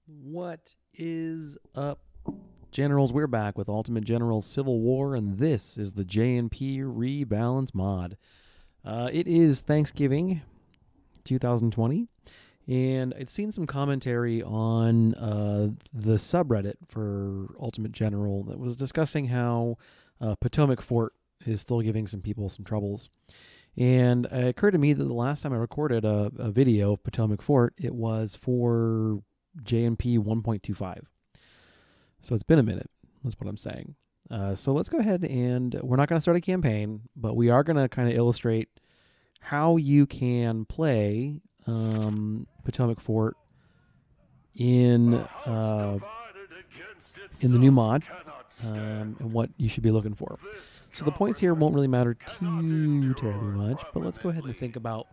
What is up, Generals? We're back with Ultimate General Civil War, and this is the J&P Rebalance mod. It is Thanksgiving 2020, and I'd seen some commentary on the subreddit for Ultimate General that was discussing how Potomac Fort is still giving some people some troubles. And it occurred to me that the last time I recorded a video of Potomac Fort, it was for J&P 1.25. So it's been a minute. That's what I'm saying. So let's go ahead, and we're not going to start a campaign, but we are going to kind of illustrate how you can play Potomac Fort in the new mod, and what you should be looking for. So the points here won't really matter too terribly much, but let's go ahead and think about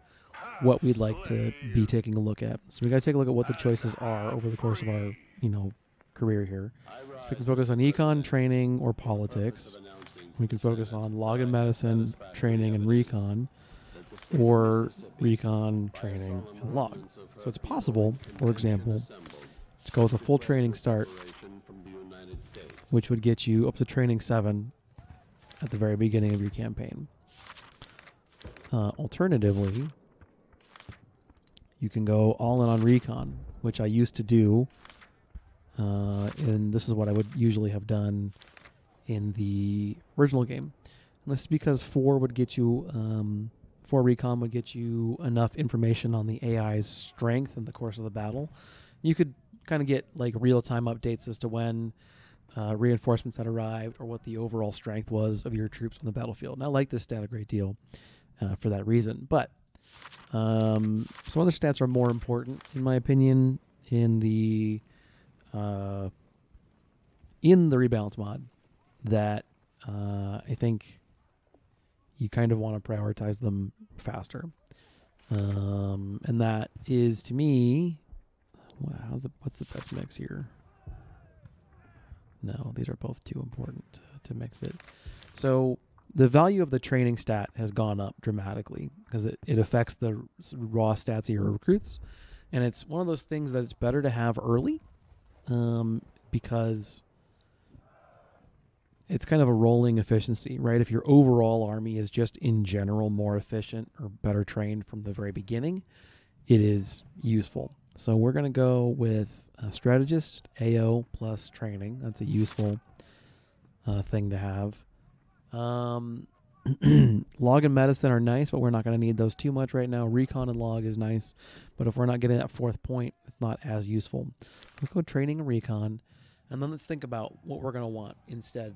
what we'd like to be taking a look at. So we got to take a look at what the choices are over the course of our, career here. So we can focus on econ, training, or politics. We can focus on log and medicine, training, and recon, or recon, training, and log. So it's possible, for example, to go with a full training start, which would get you up to training 7 at the very beginning of your campaign. Alternatively, you can go all in on recon, which I used to do, and this is what I would usually have done in the original game. And this is because 4 would get you, 4 recon would get you enough information on the AI's strength in the course of the battle. You could kind of get like real-time updates as to when reinforcements had arrived or what the overall strength was of your troops on the battlefield. And I like this stat a great deal for that reason. But some other stats are more important, in my opinion, in the rebalance mod that I think you kind of want to prioritize them faster. And that is, to me, what's the best mix here? No, these are both too important to mix it. So the value of the training stat has gone up dramatically because it affects the raw stats of your recruits. And it's one of those things that it's better to have early because it's kind of a rolling efficiency, right? If your overall army is just in general more efficient or better trained from the very beginning, it is useful. So we're going to go with strategist, AO plus training. That's a useful thing to have. Log and medicine are nice, but we're not going to need those too much right now. Recon and log is nice, but if we're not getting that 4th point, it's not as useful. We'll go training and recon, and then let's think about what we're going to want instead.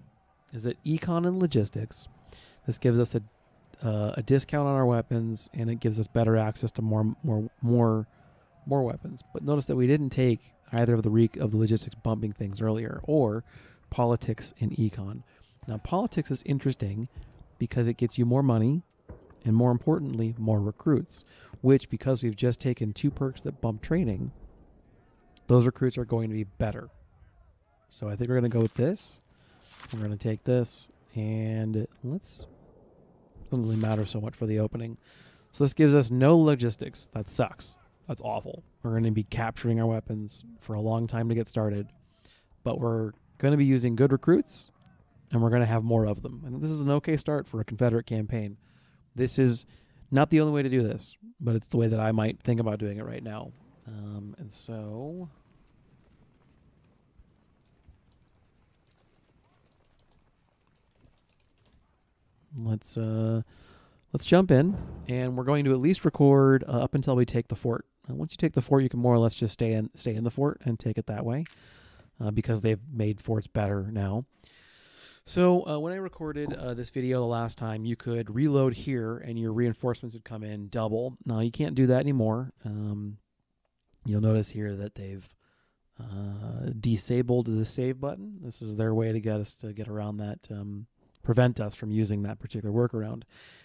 Is it econ and logistics? This gives us a discount on our weapons, and it gives us better access to more weapons. But notice that we didn't take either of the logistics bumping things earlier, or politics and econ. Now, politics is interesting because it gets you more money and, more importantly, more recruits, which, because we've just taken 2 perks that bump training, those recruits are going to be better. So I think we're going to go with this. We're going to take this, and it doesn't really matter so much for the opening. So this gives us no logistics. That sucks. That's awful. We're going to be capturing our weapons for a long time to get started, but we're going to be using good recruits, and we're going to have more of them. And this is an okay start for a Confederate campaign. This is not the only way to do this, but it's the way that I might think about doing it right now. And so let's jump in, and we're going to at least record up until we take the fort. Once you take the fort, you can more or less just stay in the fort and take it that way, because they've made forts better now. So when I recorded this video the last time, you could reload here, and your reinforcements would come in double. Now you can't do that anymore. You'll notice here that they've disabled the save button. This is their way to get us to get around that. Prevent us from using that particular workaround.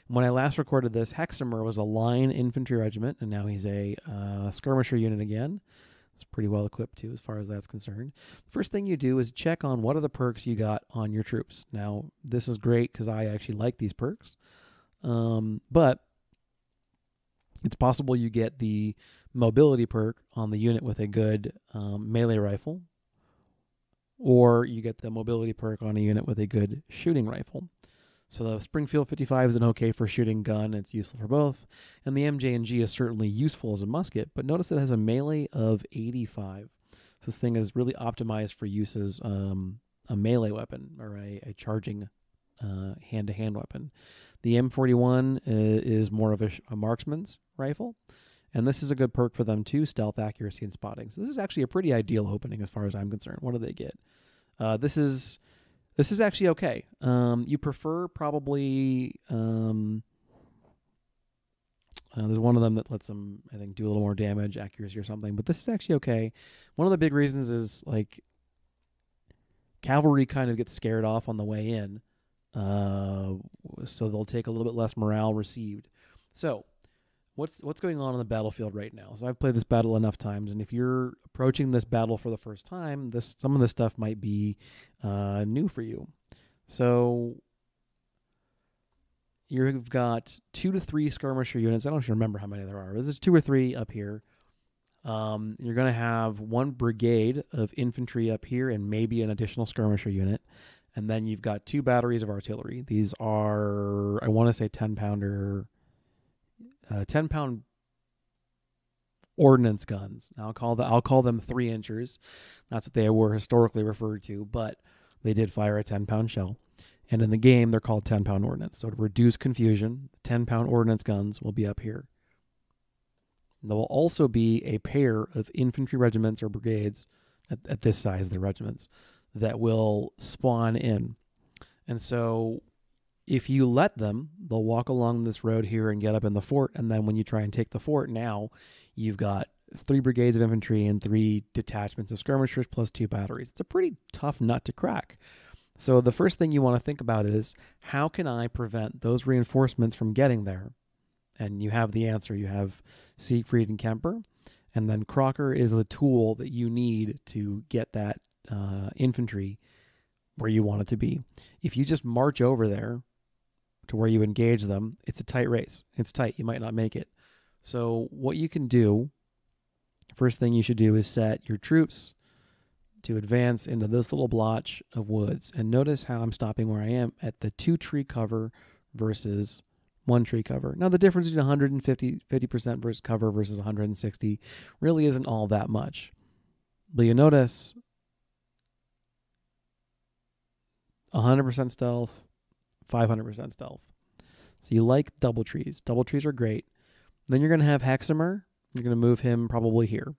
When I last recorded this, Hexamer was a line infantry regiment, and now he's a skirmisher unit again. It's pretty well equipped too, as far as that's concerned. First thing you do is check on what are the perks you got on your troops. Now, this is great because I actually like these perks, but It's possible you get the mobility perk on the unit with a good melee rifle, or you get the mobility perk on a unit with a good shooting rifle. So the Springfield 55 is an okay for shooting gun. It's useful for both. And the MJ&G is certainly useful as a musket, but notice it has a melee of 85. So this thing is really optimized for use as a melee weapon or a charging hand-to-hand weapon. The M41 is more of a marksman's rifle, and this is a good perk for them too, stealth, accuracy, and spotting. So this is actually a pretty ideal opening as far as I'm concerned. What do they get? This is actually okay. You prefer probably there's one of them that lets them, I think, do a little more damage, accuracy or something, but this is actually okay. One of the big reasons is like cavalry kind of gets scared off on the way in, so they'll take a little bit less morale received. So what's going on the battlefield right now? So I've played this battle enough times, and if you're approaching this battle for the first time, some of this stuff might be new for you. So you've got 2 to 3 skirmisher units. I don't actually remember how many there are, but there's 2 or 3 up here. You're going to have 1 brigade of infantry up here and maybe an additional skirmisher unit. And then you've got 2 batteries of artillery. These are, I want to say 10-pounder, 10-pound ordnance guns. Now I'll call them 3-inchers. That's what they were historically referred to, but they did fire a 10-pound shell. And in the game, they're called 10-pound ordnance. So to reduce confusion, 10-pound ordnance guns will be up here. There will also be a pair of infantry regiments or brigades at this size, they're regiments, that will spawn in. And so if you let them, they'll walk along this road here and get up in the fort. And then when you try and take the fort, now you've got 3 brigades of infantry and 3 detachments of skirmishers plus 2 batteries. It's a pretty tough nut to crack. So the first thing you want to think about is, how can I prevent those reinforcements from getting there? And you have the answer. You have Siegfried and Kemper. And then Crocker is the tool that you need to get that infantry where you want it to be. If you just march over there to where you engage them, it's a tight race. It's tight. You might not make it. So what you can do, first thing you should do is set your troops to advance into this little blotch of woods. And notice how I'm stopping where I am at the 2 tree cover versus 1 tree cover. Now the difference between 50% versus cover versus 160 really isn't all that much. But you notice 100% stealth, 500% stealth. So you like double trees. Double trees are great. Then you're going to have Hexamer. You're going to move him probably here.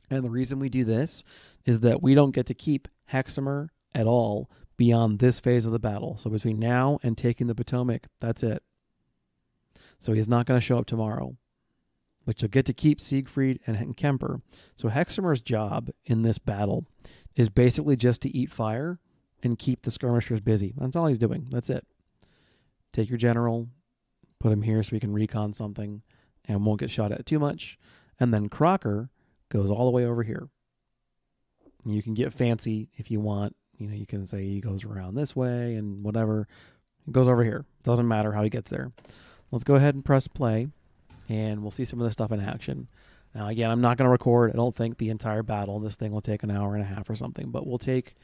And the reason we do this is that we don't get to keep Hexamer at all beyond this phase of the battle. So between now and taking the Potomac, that's it. So he's not going to show up tomorrow. But you'll get to keep Siegfried and Kemper. So Hexamer's job in this battle is basically just to eat fire and keep the skirmishers busy. That's all he's doing. That's it. Take your general, put him here so we can recon something and won't get shot at too much. And then Crocker goes all the way over here. And you can get fancy if you want. You know, you can say he goes around this way and whatever. He goes over here. Doesn't matter how he gets there. Let's go ahead and press play, and we'll see some of this stuff in action. Now, again, I'm not going to record, I don't think, the entire battle. This thing will take an hour and a half or something, but we'll take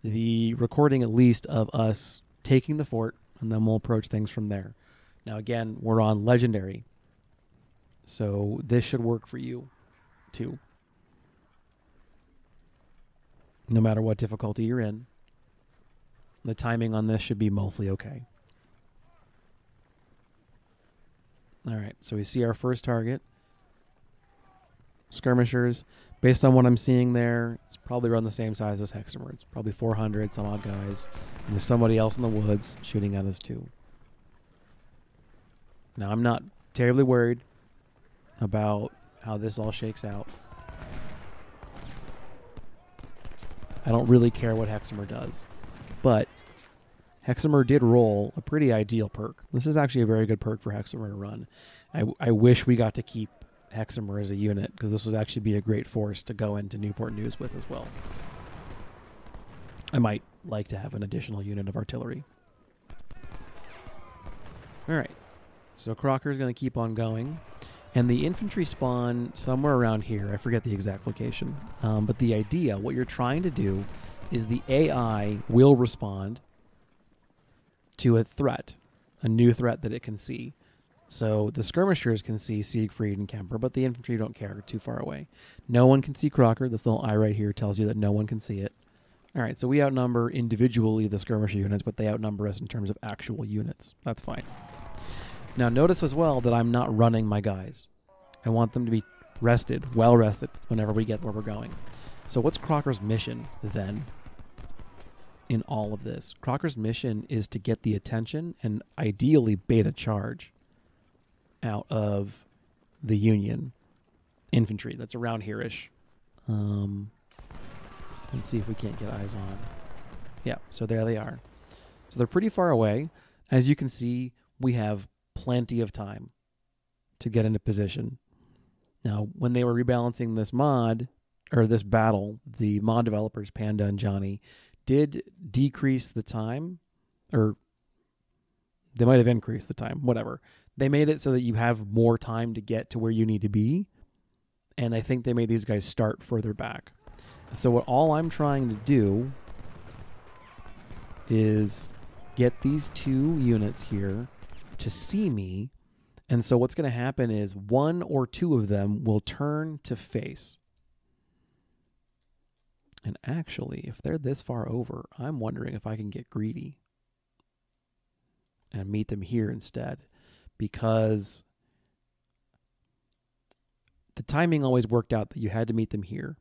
the recording at least of us taking the fort, and then we'll approach things from there. Now, again, we're on Legendary, so this should work for you, too. No matter what difficulty you're in, the timing on this should be mostly okay. All right, so we see our first target. Skirmishers. Based on what I'm seeing there, it's probably around the same size as Hexamer. It's probably 400 some odd guys. And there's somebody else in the woods shooting at us too. Now, I'm not terribly worried about how this all shakes out. I don't really care what Hexamer does. But Hexamer did roll a pretty ideal perk. This is actually a very good perk for Hexamer to run. I wish we got to keep Hexamer as a unit, because this would actually be a great force to go into Newport News with as well. I might like to have an additional unit of artillery. All right. So Crocker's going to keep on going. And the infantry spawn somewhere around here. I forget the exact location. But the idea, what you're trying to do, is the AI will respond to a threat, a new threat that it can see. So the skirmishers can see Siegfried and Kemper, but the infantry don't care, too far away. No one can see Crocker. This little eye right here tells you that no one can see it. All right, so we outnumber individually the skirmisher units, but they outnumber us in terms of actual units. That's fine. Now notice as well that I'm not running my guys. I want them to be rested, well rested, whenever we get where we're going. So what's Crocker's mission then in all of this? Crocker's mission is to get the attention and ideally beta charge out of the Union infantry that's around here-ish. Let's see if we can't get eyes on. Yeah, so there they are. So they're pretty far away. As you can see, we have plenty of time to get into position. Now, when they were rebalancing this mod, or this battle, the mod developers, Panda and Johnny, did decrease the time, or they might have increased the time, whatever. They made it so that you have more time to get to where you need to be, and I think they made these guys start further back. So all I'm trying to do is get these two units here to see me, and so what's going to happen is one or two of them will turn to face. And actually, if they're this far over, I'm wondering if I can get greedy and meet them here instead, because the timing always worked out that you had to meet them here,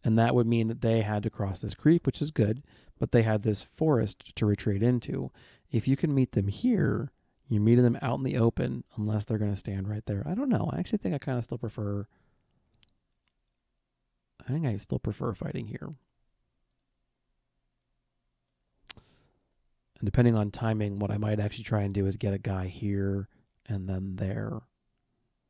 and that would mean that they had to cross this creek, which is good, but they had this forest to retreat into. If you can meet them here, you're meeting them out in the open, unless they're going to stand right there. I don't know. I actually think I kind of still prefer... I think I still prefer fighting here. And depending on timing, what I might actually try and do is get a guy here and then there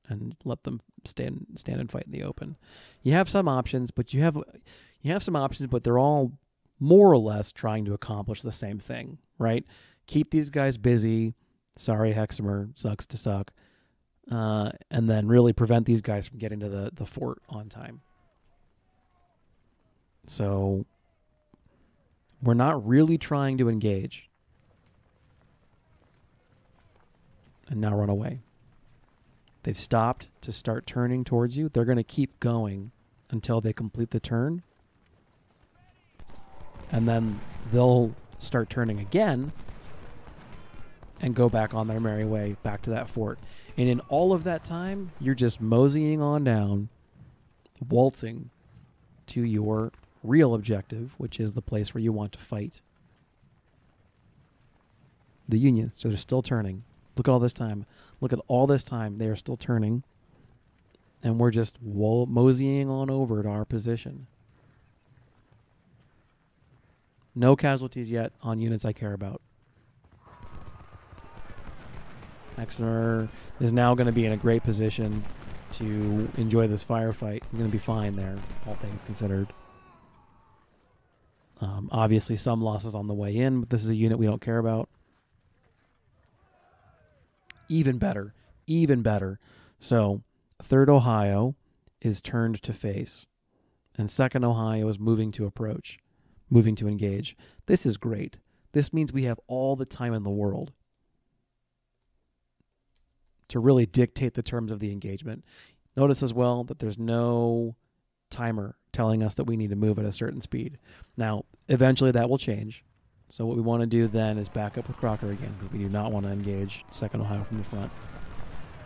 and let them stand and fight in the open. You have some options, but you have some options, but they're all more or less trying to accomplish the same thing, right? Keep these guys busy. Sorry, Hexamer, sucks to suck. And then really prevent these guys from getting to the fort on time. So we're not really trying to engage. And now run away. They've stopped to start turning towards you. They're going to keep going until they complete the turn. And then they'll start turning again and go back on their merry way back to that fort. And in all of that time, you're just moseying on down, waltzing to your real objective, which is the place where you want to fight the Union. So they're still turning. Look at all this time. Look at all this time. They are still turning. And we're just moseying on over to our position. No casualties yet on units I care about. Hexamer is now going to be in a great position to enjoy this firefight. He's going to be fine there, all things considered. Obviously, some losses on the way in, but this is a unit we don't care about. Even better. Even better. So, 3rd Ohio is turned to face, and 2nd Ohio is moving to approach, moving to engage. This is great. This means we have all the time in the world to really dictate the terms of the engagement. Notice as well that there's no timer telling us that we need to move at a certain speed. Now, eventually that will change. So what we want to do then is back up with Crocker again, because we do not want to engage 2nd Ohio from the front.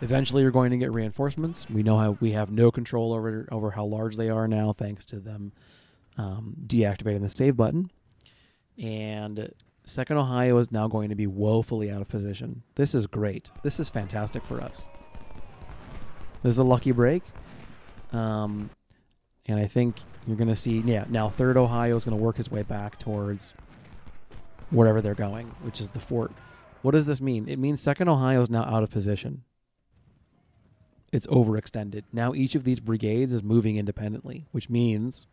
Eventually you're going to get reinforcements. We know how we have no control over how large they are now, thanks to them deactivating the save button. And 2nd Ohio is now going to be woefully out of position. This is great. This is fantastic for us. This is a lucky break. And I think you're going to see, yeah, now 3rd Ohio is going to work his way back towards wherever they're going, which is the fort. What does this mean? It means 2nd Ohio is now out of position. It's overextended. Now each of these brigades is moving independently, which means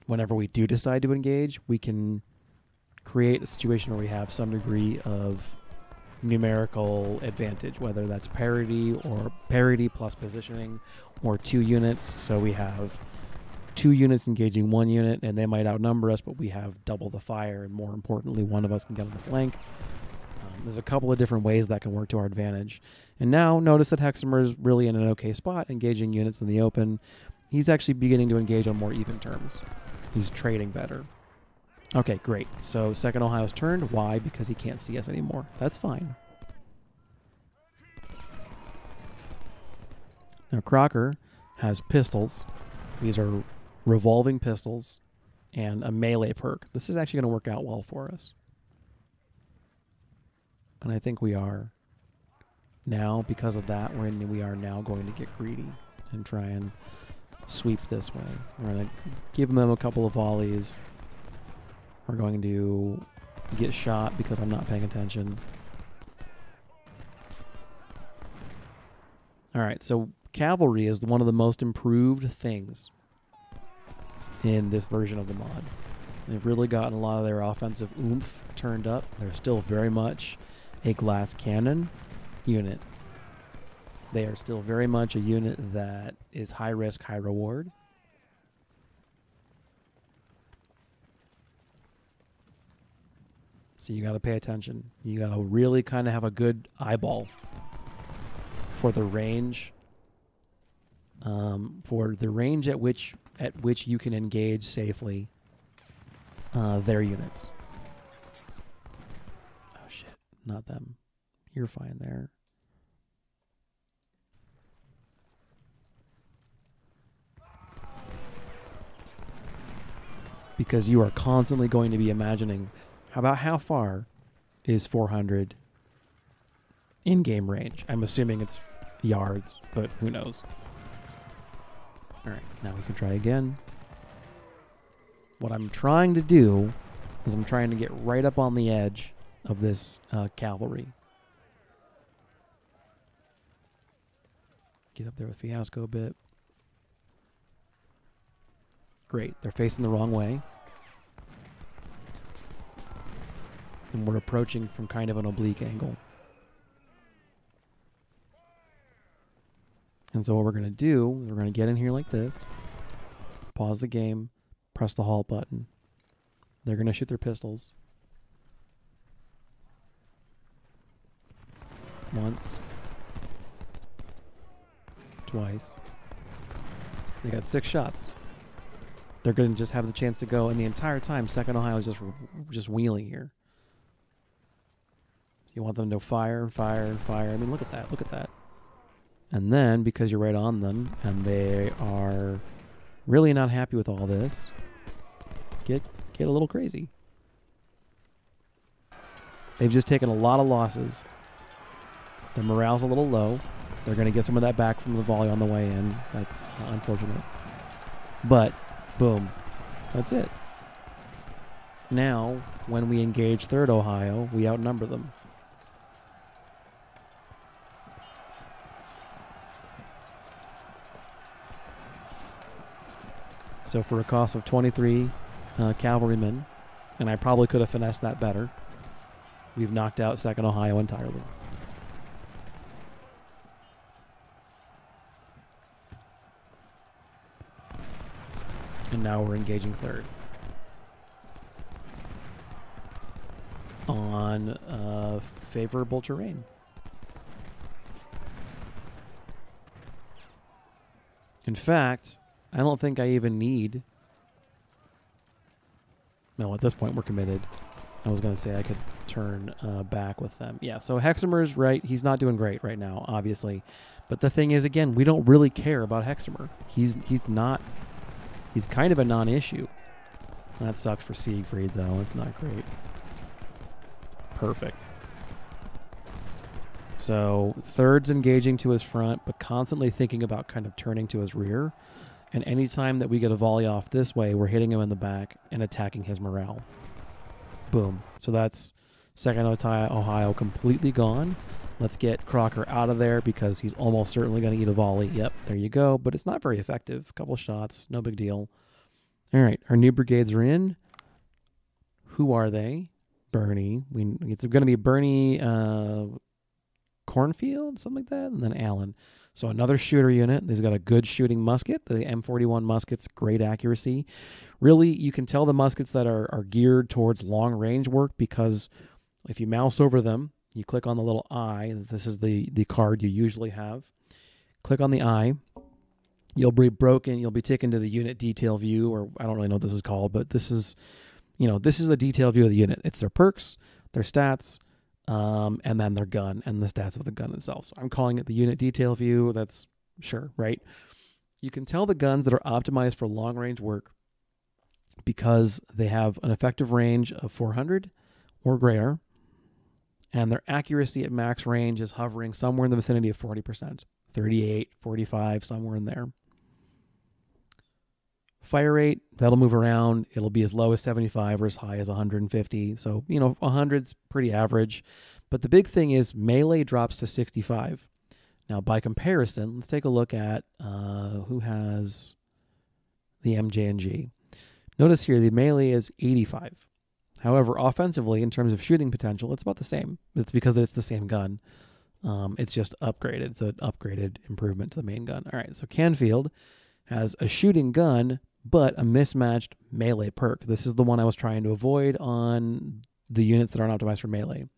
whenever we do decide to engage, we can create a situation where we have some degree of numerical advantage, whether that's parity or parity plus positioning or 2 units. So we have 2 units engaging 1 unit, and they might outnumber us, but we have double the fire, and more importantly, one of us can get on the flank. There's a couple of different ways that can work to our advantage. And now notice that Hexamer is really in an okay spot, engaging units in the open. He's actually beginning to engage on more even terms. He's trading better. Okay, great. So 2nd Ohio's turned. Why? Because he can't see us anymore. That's fine. Now Crocker has pistols. These are revolving pistols and a melee perk. This is actually going to work out well for us. And I think we are now, because of that, we are now going to get greedy and try and sweep this way. We're going to give them a couple of volleys. We're going to get shot because I'm not paying attention. All right, so cavalry is one of the most improved things in this version of the mod. They've really gotten a lot of their offensive oomph turned up. They're still very much a glass cannon unit. They are still very much a unit that is high risk, high reward. So you got to pay attention. You got to really kind of have a good eyeball for the range, at which you can engage safely their units. Oh shit, not them. You're fine there. Because you are constantly going to be imagining about how far is 400 in-game range. I'm assuming it's yards, but who knows. All right, now we can try again. What I'm trying to do is I'm trying to get right up on the edge of this cavalry. Get up there with Fiasco a bit. Great, they're facing the wrong way. And we're approaching from kind of an oblique angle. And so what we're going to do is we're going to get in here like this, pause the game, press the halt button. They're going to shoot their pistols. Once. Twice. They got 6 shots. They're going to just have the chance to go, and the entire time 2nd Ohio is just wheeling here. You want them to fire, fire, fire. I mean, look at that. Look at that. And then, because you're right on them, and they are really not happy with all this, get a little crazy. They've just taken a lot of losses. Their morale's a little low. They're going to get some of that back from the volley on the way in. That's unfortunate. But, boom. That's it. Now, when we engage 3rd Ohio, we outnumber them. So for a cost of 23 cavalrymen, and I probably could have finessed that better, we've knocked out 2nd Ohio entirely. And now we're engaging 3rd. On favorable terrain. In fact, I don't think I even need... No, at this point we're committed. I was going to say I could turn back with them. Yeah, so Hexamer's right. He's not doing great right now, obviously. But the thing is, again, we don't really care about Hexamer. He's not... He's kind of a non-issue. That sucks for Siegfried, though. It's not great. Perfect. So 3rd's engaging to his front, but constantly thinking about kind of turning to his rear. And any time that we get a volley off this way, we're hitting him in the back and attacking his morale. Boom. So that's 2nd Ohio completely gone. Let's get Crocker out of there because he's almost certainly going to eat a volley. Yep, there you go. But it's not very effective. A couple shots, no big deal. All right, our new brigades are in. Who are they? Bernie. It's going to be Bernie Cornfield, something like that, and then Allen. So another shooter unit. He's got a good shooting musket. The M41 musket's great accuracy. Really, you can tell the muskets that are geared towards long range work because if you mouse over them, you click on the little eye. This is the card you usually have. Click on the eye. You'll be taken to the unit detail view, or I don't really know what this is called, but this is the detail view of the unit. It's their perks, their stats, and then their gun and the stats of the gun itself. So I'm calling it the unit detail view. That's sure, right? You can tell the guns that are optimized for long range work because they have an effective range of 400 or greater, and their accuracy at max range is hovering somewhere in the vicinity of 40%, 38, 45, somewhere in there. Fire rate, that'll move around. It'll be as low as 75 or as high as 150. So, 100's pretty average. But the big thing is melee drops to 65. Now, by comparison, let's take a look at who has the MJ&G. Notice here, the melee is 85. However, offensively, in terms of shooting potential, it's about the same. It's because it's the same gun. It's just upgraded. It's an upgraded improvement to the main gun. All right, so Canfield has a shooting gun, but a mismatched melee perk. This is the one I was trying to avoid on the units that aren't optimized for melee.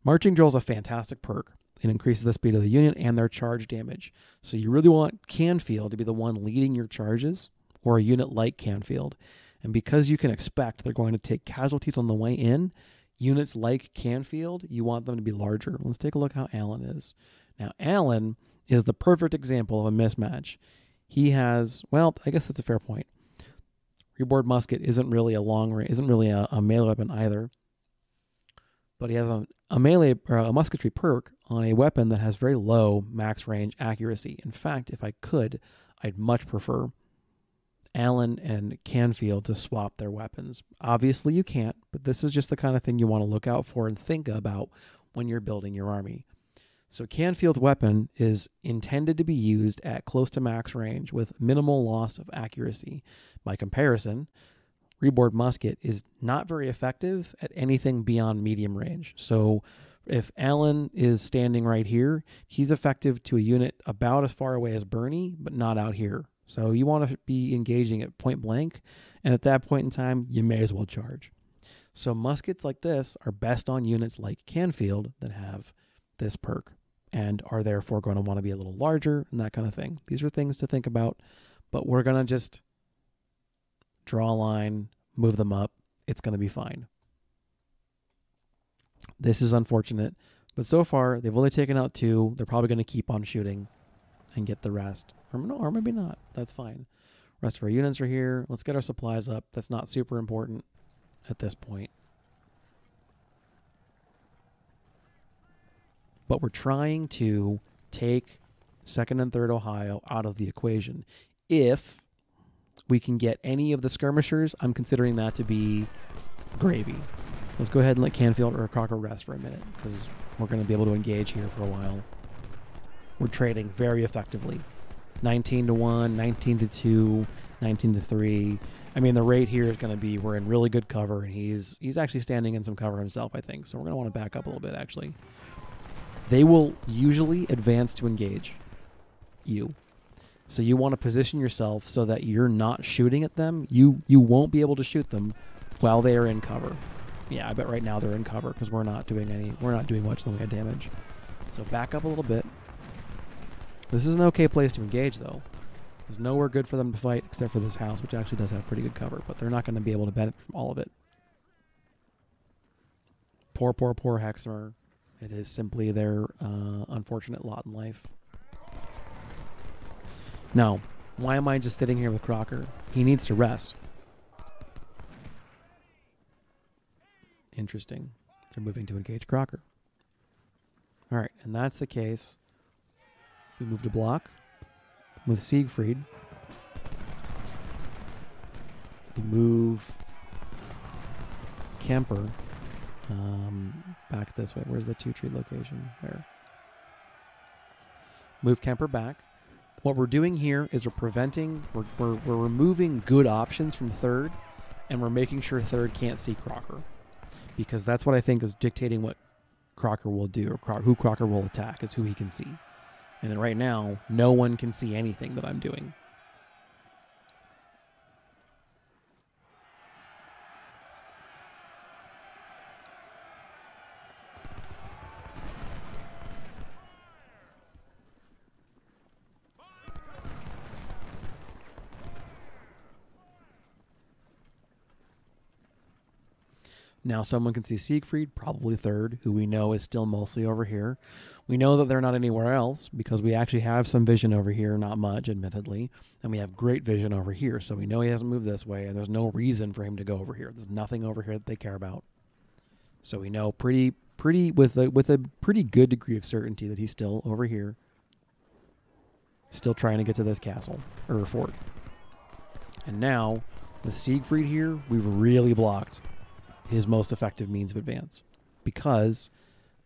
Marching Drill is a fantastic perk. It increases the speed of the unit and their charge damage. So you really want Canfield to be the one leading your charges, or a unit like Canfield. And because you can expect they're going to take casualties on the way in, units like Canfield, you want them to be larger. Let's take a look how Allen is. Now, Allen is the perfect example of a mismatch. He has, well, I guess that's a fair point. Reboard musket isn't really a a melee weapon either. But he has a melee or a musketry perk on a weapon that has very low max range accuracy. In fact, if I could, I'd much prefer Allen and Canfield to swap their weapons. Obviously you can't, but this is just the kind of thing you want to look out for and think about when you're building your army. So Canfield's weapon is intended to be used at close to max range with minimal loss of accuracy. By comparison, Reboard musket is not very effective at anything beyond medium range. So if Allen is standing right here, he's effective to a unit about as far away as Bernie, but not out here. So you want to be engaging at point blank, and at that point in time, you may as well charge. So muskets like this are best on units like Canfield that have this perk and are therefore going to want to be a little larger and that kind of thing. These are things to think about, but we're going to just draw a line, move them up. It's going to be fine. This is unfortunate, but so far they've only taken out 2. They're probably going to keep on shooting and get the rest. Or maybe not. That's fine. Rest of our units are here. Let's get our supplies up. That's not super important at this point. But we're trying to take 2nd and 3rd Ohio out of the equation. If we can get any of the skirmishers, I'm considering that to be gravy. Let's go ahead and let Canfield or Crocker rest for a minute, because we're going to be able to engage here for a while. We're trading very effectively. 19-1, 19-2, 19-3. I mean, the rate here is going to be, we're in really good cover, and he's actually standing in some cover himself, I think. So we're going to want to back up a little bit, actually. They will usually advance to engage you. So you want to position yourself so that you're not shooting at them. You won't be able to shoot them while they are in cover. Yeah, I bet right now they're in cover because we're not doing much in the way of damage. So back up a little bit. This is an okay place to engage, though. There's nowhere good for them to fight except for this house, which actually does have pretty good cover, but they're not going to be able to benefit from all of it. Poor Hexmer. It is simply their unfortunate lot in life. Now, why am I just sitting here with Crocker? He needs to rest. Interesting. They're moving to engage Crocker. All right, and that's the case. We move to block with Siegfried. We move Kemper back this way. Where's the 2-tree location? There. Move Kemper back. What we're doing here is we're removing good options from 3rd, and we're making sure 3rd can't see Crocker. because that's what I think is dictating what Crocker will do, or who Crocker will attack, is who he can see. And right now, no one can see anything that I'm doing. Now someone can see Siegfried, probably third, who we know is still mostly over here. We know that they're not anywhere else because we actually have some vision over here, not much, admittedly, and we have great vision over here, so we know he hasn't moved this way, and there's no reason for him to go over here. There's nothing over here that they care about. So we know with a pretty good degree of certainty that he's still over here, still trying to get to this castle, or fort. And now, with Siegfried here, we've really blocked his most effective means of advance, because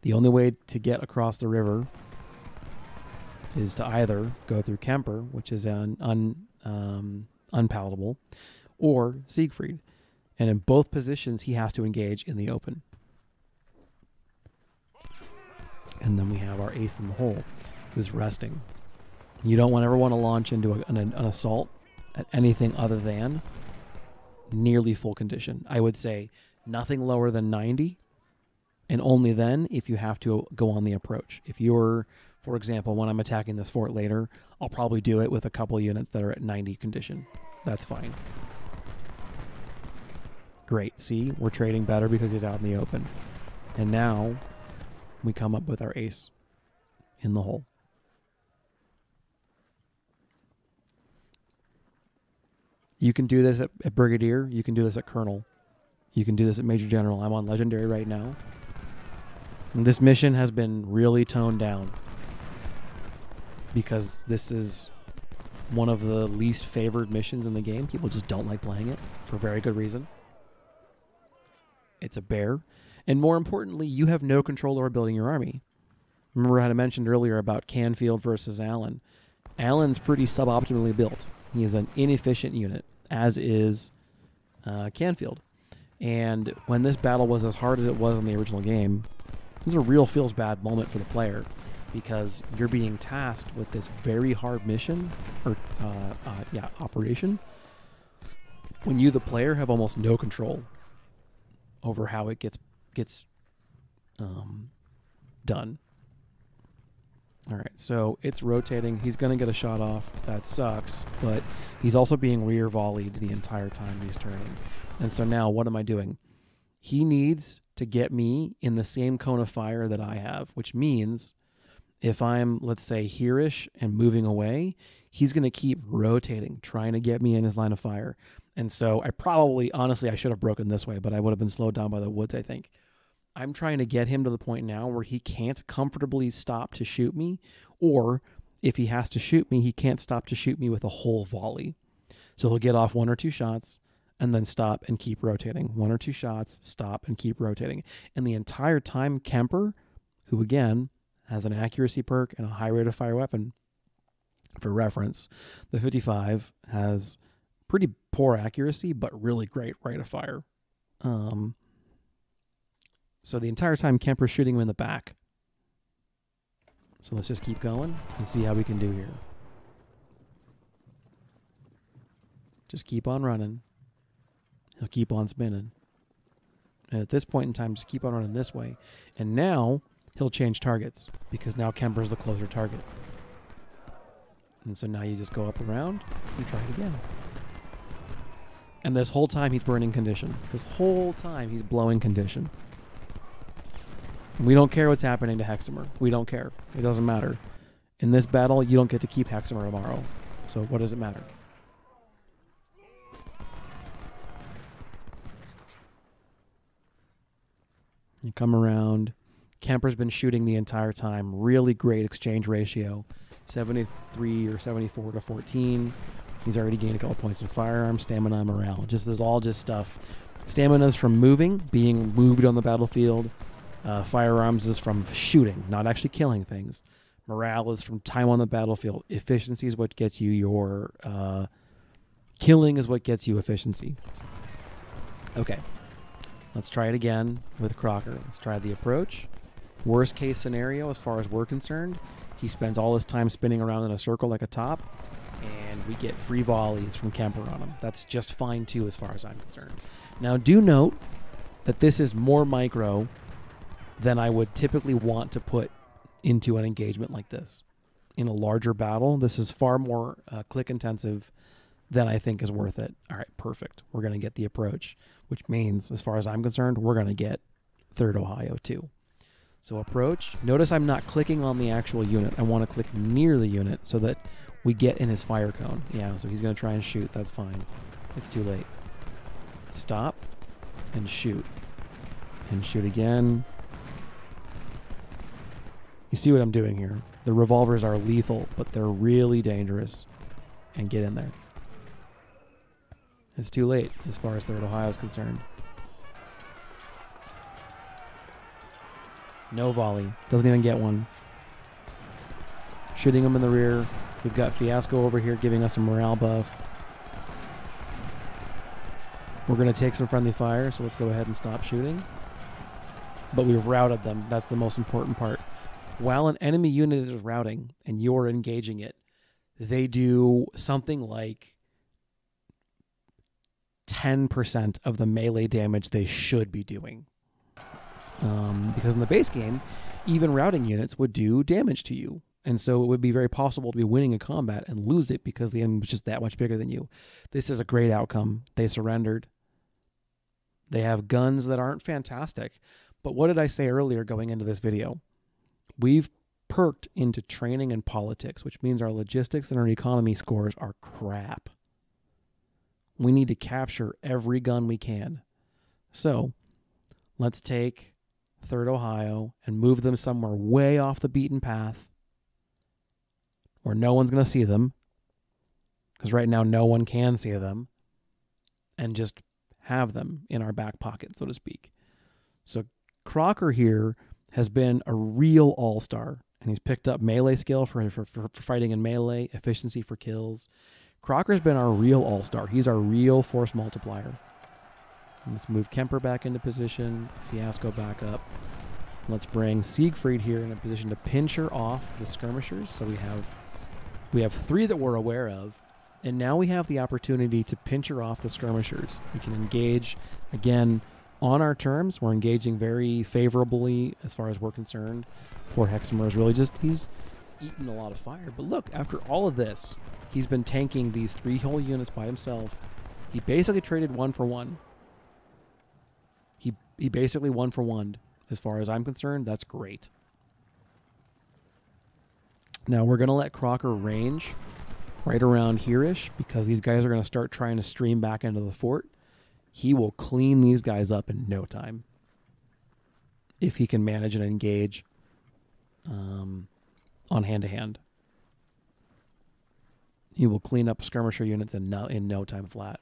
the only way to get across the river is to either go through Kemper, which is unpalatable, or Siegfried. And in both positions, he has to engage in the open. And then we have our ace in the hole, who's resting. You don't ever want to launch into an assault at anything other than nearly full condition. I would say nothing lower than 90, and only then if you have to go on the approach. If you're, for example, when I'm attacking this fort later, I'll probably do it with a couple units that are at 90 condition. That's fine. Great. See, we're trading better because he's out in the open. And now we come up with our ace in the hole. You can do this at Brigadier. You can do this at Colonel. You can do this at Major General. I'm on Legendary right now. And this mission has been really toned down because this is one of the least favored missions in the game. People just don't like playing it for very good reason. It's a bear. And more importantly, you have no control over building your army. Remember how I mentioned earlier about Canfield versus Allen. Allen's pretty suboptimally built. He is an inefficient unit, as is Canfield. And when this battle was as hard as it was in the original game, it was a real feels bad moment for the player, because you're being tasked with this very hard mission, or operation, when you, the player, have almost no control over how it gets done. All right, so it's rotating. He's going to get a shot off. That sucks, but he's also being rear volleyed the entire time he's turning. And so now what am I doing? He needs to get me in the same cone of fire that I have, which means if I'm, let's say, here-ish and moving away, he's going to keep rotating, trying to get me in his line of fire. And so I probably, honestly, I should have broken this way, but I would have been slowed down by the woods, I think. I'm trying to get him to the point now where he can't comfortably stop to shoot me, or if he has to shoot me, he can't stop to shoot me with a whole volley. So he'll get off 1 or 2 shots and then stop and keep rotating. 1 or 2 shots, stop and keep rotating. And the entire time, Kemper, who again has an accuracy perk and a high rate of fire weapon, for reference, the 55 has pretty poor accuracy but really great rate of fire. So the entire time, Kemper's shooting him in the back. So let's just keep going and see how we can do here. Just keep on running. He'll keep on spinning. And at this point in time, just keep on running this way. And now he'll change targets, because now Kemper's the closer target. And so now you just go up around and try it again. And this whole time he's burning condition. This whole time he's blowing condition. We don't care what's happening to Hexamer. We don't care. It doesn't matter. In this battle, you don't get to keep Hexamer tomorrow. So what does it matter? You come around. Kemper's been shooting the entire time. Really great exchange ratio. 73 or 74 to 14. He's already gained a couple points in firearms, stamina, morale. This is all just stuff. Stamina's from moving, being moved on the battlefield. Firearms is from shooting, not actually killing things. Morale is from time on the battlefield. Efficiency is what gets you your... killing is what gets you efficiency. Okay. Let's try it again with Crocker. Let's try the approach. Worst case scenario, as far as we're concerned, he spends all his time spinning around in a circle like a top, and we get free volleys from Kemper on him. That's just fine, too, as far as I'm concerned. Now, do note that this is more micro than I would typically want to put into an engagement like this. In a larger battle, this is far more click-intensive than I think is worth it. All right, perfect. We're going to get the approach, which means, as far as I'm concerned, we're going to get 3rd Ohio, too. So approach. Notice I'm not clicking on the actual unit. I want to click near the unit so that we get in his fire cone. Yeah, so he's going to try and shoot. That's fine. It's too late. Stop and shoot. And shoot again. You see what I'm doing here. The revolvers are lethal, but they're really dangerous. And get in there. It's too late as far as 3rd Ohio is concerned. No volley. Doesn't even get one. Shooting him in the rear. We've got Fiasco over here giving us a morale buff. We're going to take some friendly fire, so let's go ahead and stop shooting. But we've routed them. That's the most important part. While an enemy unit is routing and you're engaging it, they do something like 10% of the melee damage they should be doing. Because in the base game, even routing units would do damage to you. And so it would be very possible to be winning a combat and lose it because the enemy was just that much bigger than you. This is a great outcome. They surrendered. They have guns that aren't fantastic. But what did I say earlier going into this video? We've perked into training and politics, which means our logistics and our economy scores are crap. We need to capture every gun we can. So let's take 3rd Ohio and move them somewhere way off the beaten path where no one's going to see them, because right now no one can see them, and just have them in our back pocket, so to speak. So Crocker here has been a real all-star, and he's picked up melee skill for fighting in melee, efficiency for kills. Crocker's been our real all-star. He's our real force multiplier. Let's move Kemper back into position, Fiasco back up. Let's bring Siegfried here in a position to pincher off the skirmishers. So we have 3 that we're aware of, and now we have the opportunity to pincher off the skirmishers. We can engage, again, on our terms. We're engaging very favorably as far as we're concerned. Poor Hexamer is really he's eaten a lot of fire. But look, after all of this, he's been tanking these 3 whole units by himself. He basically traded 1 for 1. He basically 1 for 1. As far as I'm concerned, that's great. Now we're going to let Crocker range right around here-ish because these guys are going to start trying to stream back into the fort. He will clean these guys up in no time if he can manage and engage on hand-to-hand. He will clean up skirmisher units in no time flat.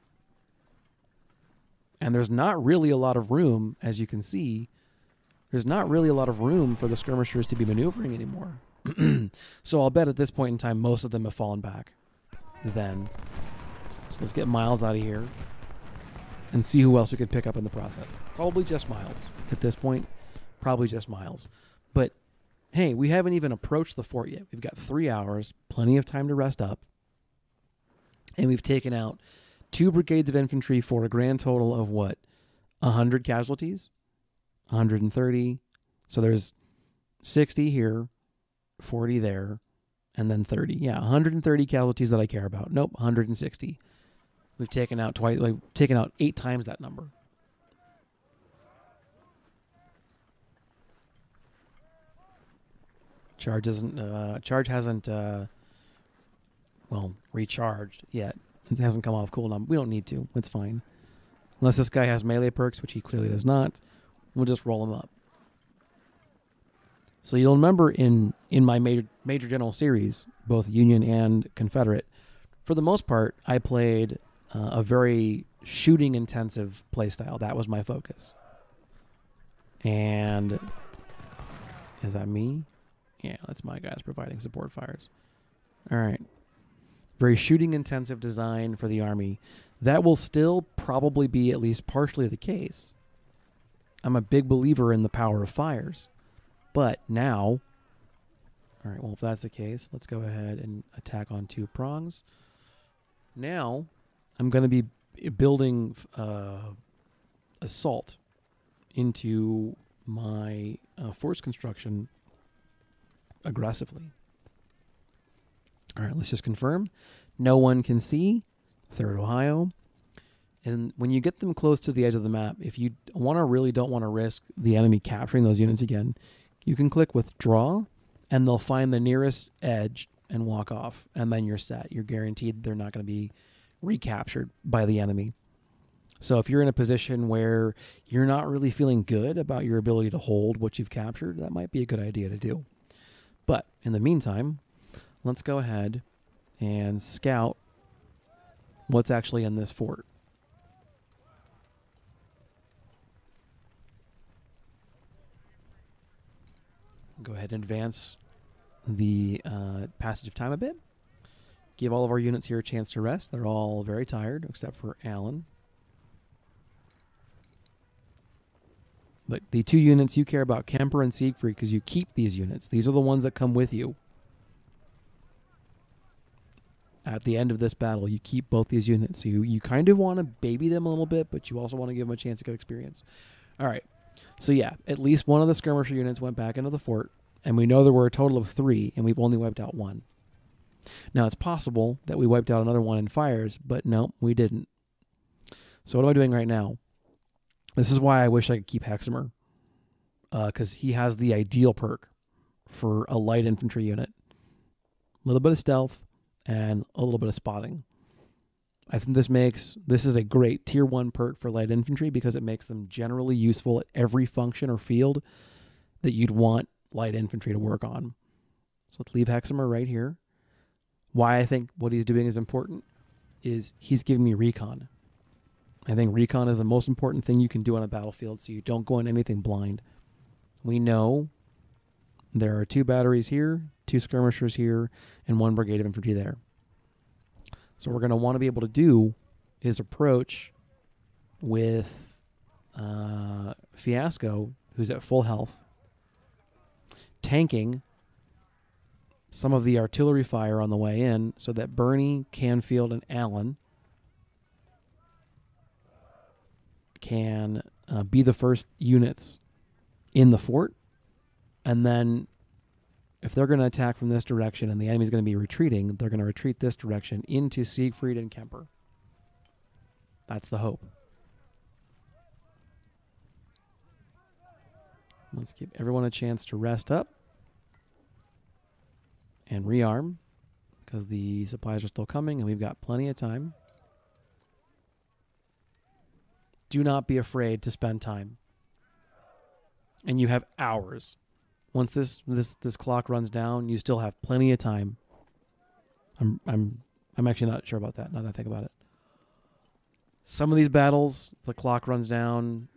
And there's not really a lot of room, as you can see, there's not really a lot of room for the skirmishers to be maneuvering anymore. So I'll bet at this point in time, most of them have fallen back then. So let's get Miles out of here and see who else we could pick up in the process. Probably just Miles. At this point, probably just Miles. But, hey, we haven't even approached the fort yet. We've got 3 hours, plenty of time to rest up. And we've taken out 2 brigades of infantry for a grand total of what? 100 casualties? 130. So there's 60 here, 40 there, and then 30. Yeah, 130 casualties that I care about. Nope, 160. We've taken out twice, like taken out 8 times that number. Charge hasn't recharged yet. It hasn't come off cooldown. We don't need to. It's fine. Unless this guy has melee perks, which he clearly does not. We'll just roll him up. So you'll remember in my Major General series, both Union and Confederate, for the most part, I played a very shooting-intensive playstyle. That was my focus. And is that me? Yeah, that's my guys providing support fires. All right. Very shooting-intensive design for the Army. That will still probably be at least partially the case. I'm a big believer in the power of fires. But now, all right, well, if that's the case, let's go ahead and attack on 2 prongs. Now, I'm going to be building assault into my force construction aggressively. All right, let's just confirm. No one can see. 3rd Ohio. And when you get them close to the edge of the map, if you really don't want to risk the enemy capturing those units again, you can click withdraw, and they'll find the nearest edge and walk off, and then you're set. You're guaranteed they're not going to be recaptured by the enemy. So if you're in a position where you're not really feeling good about your ability to hold what you've captured, that might be a good idea to do. But in the meantime, let's go ahead and scout what's actually in this fort. Go ahead and advance the passage of time a bit. Give all of our units here a chance to rest. They're all very tired, except for Alan. But the 2 units you care about, Kemper and Siegfried, because you keep these units. These are the ones that come with you. At the end of this battle, you keep both these units. So you kind of want to baby them a little bit, but you also want to give them a chance to get experience. All right. So yeah, at least one of the skirmisher units went back into the fort, and we know there were a total of 3, and we've only wiped out 1. Now, it's possible that we wiped out another one in fires, but no, we didn't. So what am I doing right now? This is why I wish I could keep Heximer, because he has the ideal perk for a light infantry unit. A little bit of stealth and a little bit of spotting. I think this is a great tier 1 perk for light infantry because it makes them generally useful at every function or field that you'd want light infantry to work on. So let's leave Heximer right here. Why I think what he's doing is important is he's giving me recon. I think recon is the most important thing you can do on a battlefield so you don't go in anything blind. We know there are 2 batteries here, 2 skirmishers here, and 1 brigade of infantry there. So what we're going to want to be able to do is approach with Fiasco, who's at full health, tanking some of the artillery fire on the way in so that Bernie, Canfield, and Allen can be the first units in the fort. And then if they're going to attack from this direction and the enemy's going to be retreating, they're going to retreat this direction into Siegfried and Kemper. That's the hope. Let's give everyone a chance to rest up and rearm because the supplies are still coming and we've got plenty of time. Do not be afraid to spend time. And you have hours. Once this clock runs down, you still have plenty of time. I'm actually not sure about that now that I think about it. Some of these battles, the clock runs down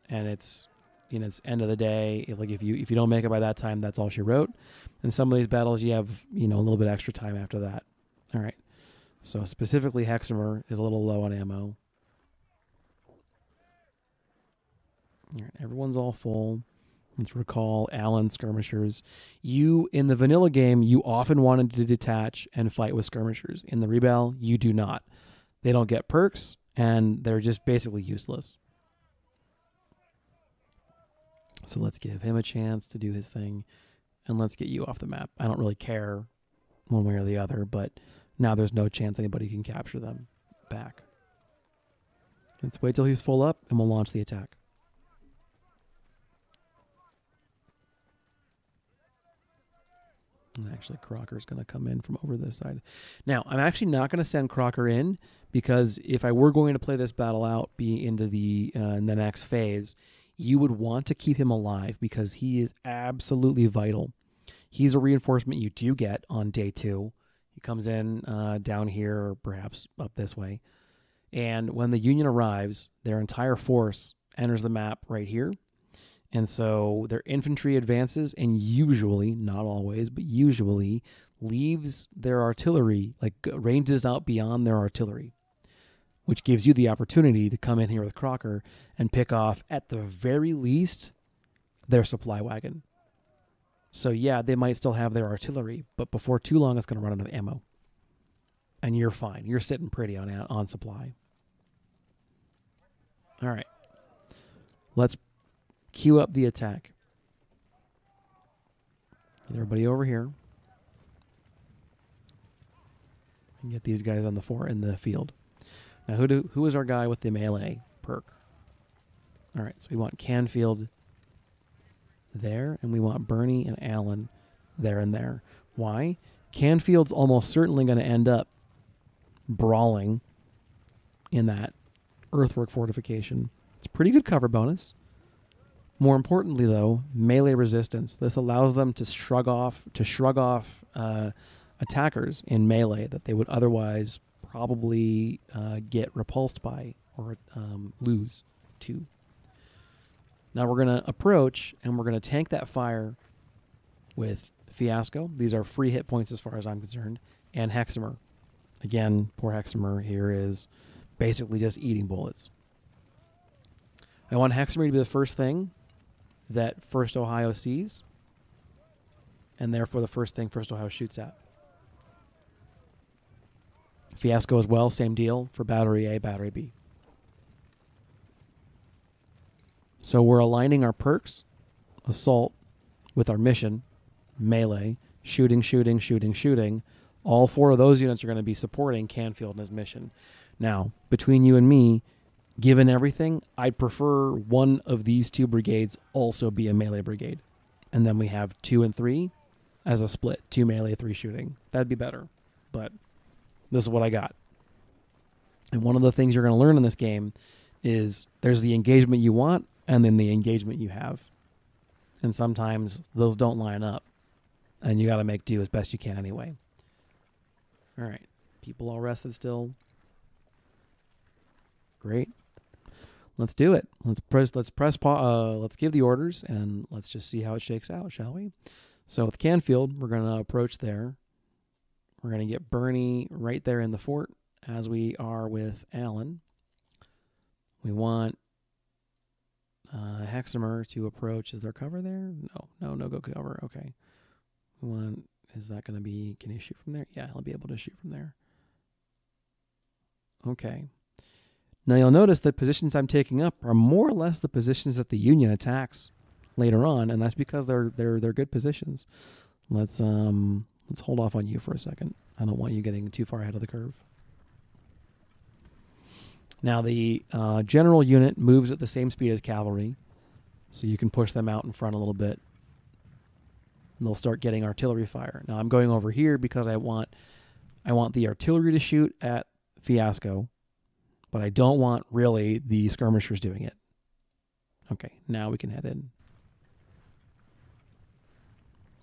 and it's end of the day. Like if you don't make it by that time, that's all she wrote. And some of these battles you have, a little bit extra time after that. All right. So specifically Heximer is a little low on ammo. All right, everyone's all full. Let's recall Allen skirmishers. In the vanilla game, you often wanted to detach and fight with skirmishers. In the Rebel, you do not. They don't get perks, and they're just basically useless. So let's give him a chance to do his thing, and let's get you off the map. I don't really care one way or the other, but now there's no chance anybody can capture them back. Let's wait till he's full up, and we'll launch the attack. And actually, Crocker's going to come in from over this side. Now, I'm actually not going to send Crocker in because if I were going to play this battle out, be into the in the next phase, you would want to keep him alive because he is absolutely vital. He's a reinforcement you do get on day 2. He comes in down here or perhaps up this way. And when the Union arrives, their entire force enters the map right here. And so their infantry advances and usually, not always, but usually leaves their artillery, like ranges out beyond their artillery. which gives you the opportunity to come in here with Crocker and pick off, at the very least, their supply wagon. So yeah, they might still have their artillery, but before too long, it's going to run out of ammo. And you're fine. You're sitting pretty on supply. All right. Let's queue up the attack. Get everybody over here. And get these guys on the fort in the field. Now, who is our guy with the melee perk? All right, so we want Canfield there, and we want Bernie and Allen there and there. Why? Canfield's almost certainly going to end up brawling in that earthwork fortification. It's a pretty good cover bonus. More importantly, though, melee resistance. This allows them to shrug off attackers in melee that they would otherwise probably get repulsed by or lose to. Now we're going to approach, and we're going to tank that fire with Fiasco. These are free hit points as far as I'm concerned. And Hexamer. Again, poor Hexamer here is basically just eating bullets. I want Hexamer to be the first thing that 1st Ohio sees, and therefore the first thing 1st Ohio shoots at. Fiasco as well, same deal for Battery A, Battery B. So we're aligning our perks, assault, with our mission, melee, shooting, shooting, shooting, shooting. All 4 of those units are going to be supporting Canfield and his mission. Now, between you and me, given everything, I'd prefer one of these 2 brigades also be a melee brigade. And then we have 2 and 3 as a split, 2 melee, 3 shooting. That'd be better, but this is what I got. And one of the things you're going to learn in this game is there's the engagement you want and then the engagement you have. And sometimes those don't line up, and you got to make do as best you can anyway. All right. People all rested still. Great. Let's do it. Let's give the orders, and let's just see how it shakes out, shall we? So with Canfield, we're going to approach there. We're going to get Bernie right there in the fort, as we are with Allen. We want Hexamer to approach. Is there cover there? No go cover. Okay. We want, is that going to be, can he shoot from there? Yeah, he'll be able to shoot from there. Okay. Now you'll notice that positions I'm taking up are more or less the positions that the Union attacks later on, and that's because they're good positions. Let's hold off on you for a second. I don't want you getting too far ahead of the curve. Now the general unit moves at the same speed as cavalry, so you can push them out in front a little bit, and they'll start getting artillery fire. Now I'm going over here because I want the artillery to shoot at Fiasco, but I don't want really the skirmishers doing it. Okay, now we can head in.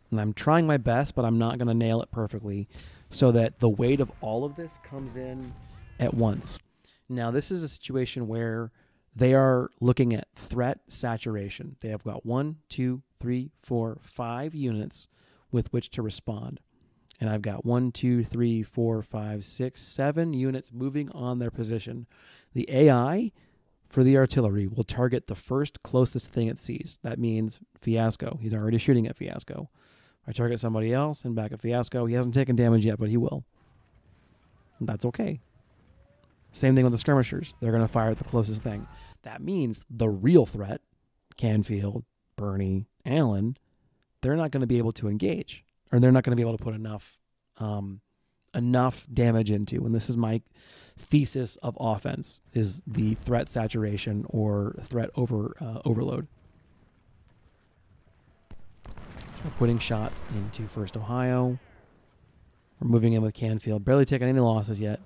And I'm trying my best, but I'm not going to nail it perfectly, so that the weight of all of this comes in at once. Now, this is a situation where they are looking at threat saturation. They have got 1, 2, 3, 4, 5 units with which to respond. And I've got 1, 2, 3, 4, 5, 6, 7 units moving on their position. The AI for the artillery will target the first closest thing it sees. That means Fiasco. He's already shooting at Fiasco. I target somebody else and back at Fiasco. He hasn't taken damage yet, but he will. That's okay. Same thing with the skirmishers. They're going to fire at the closest thing. That means the real threat, Canfield, Bernie, Allen, they're not going to be able to engage, or they're not going to be able to put enough damage into. And this is my thesis of offense, is the threat saturation or threat overload. We're putting shots into 1st Ohio. We're moving in with Canfield. Barely taking any losses yet.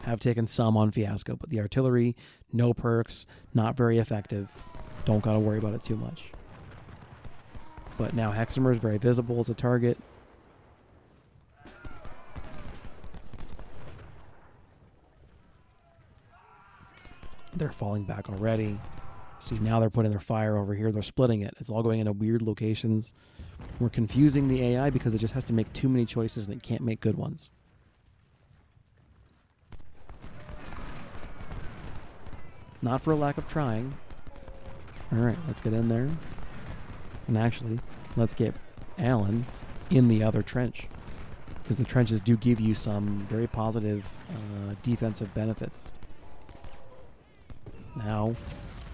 Have taken some on Fiasco, but the artillery, no perks, not very effective. Don't got to worry about it too much. But now Hexamer is very visible as a target. They're falling back already. See, now they're putting their fire over here. They're splitting it. It's all going into weird locations. We're confusing the AI because it just has to make too many choices and it can't make good ones. Not for a lack of trying. All right, let's get in there. And actually, let's get Alan in the other trench, because the trenches do give you some very positive defensive benefits. Now,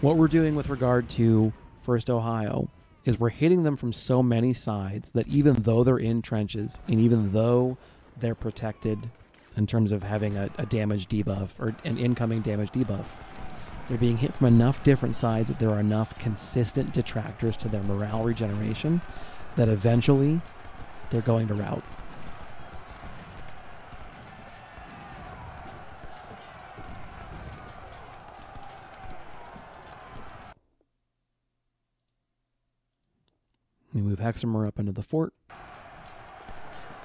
what we're doing with regard to 1st Ohio is we're hitting them from so many sides that even though they're in trenches and even though they're protected in terms of having a damage debuff or an incoming damage debuff, they're being hit from enough different sides that there are enough consistent detractors to their morale regeneration that eventually they're going to rout. We move Hexamer up into the fort.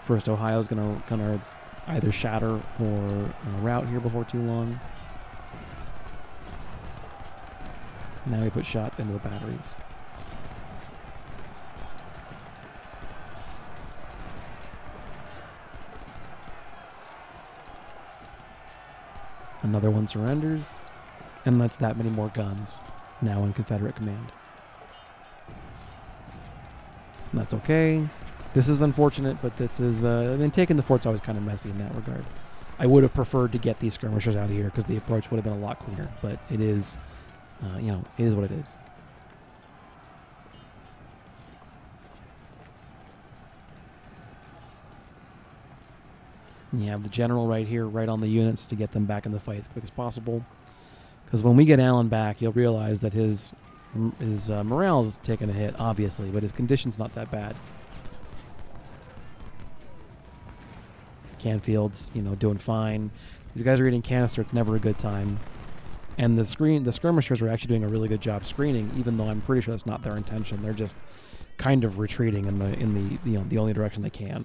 1st Ohio is gonna either shatter or rout here before too long. Now we put shots into the batteries. Another one surrenders, and that's that many more guns now in Confederate command. And that's okay. This is unfortunate, but this is, I mean, taking the fort's always kind of messy in that regard. I would have preferred to get these skirmishers out of here because the approach would have been a lot cleaner, but it is, you know, it is what it is. You have the general right here, right on the units to get them back in the fight as quick as possible. Because when we get Allen back, you'll realize that his morale is taking a hit, obviously, but his condition's not that bad. Canfield's, you know, doing fine. These guys are eating canister. It's never a good time. And the skirmishers are actually doing a really good job screening, even though I'm pretty sure that's not their intention. They're just kind of retreating in the you know, the only direction they can.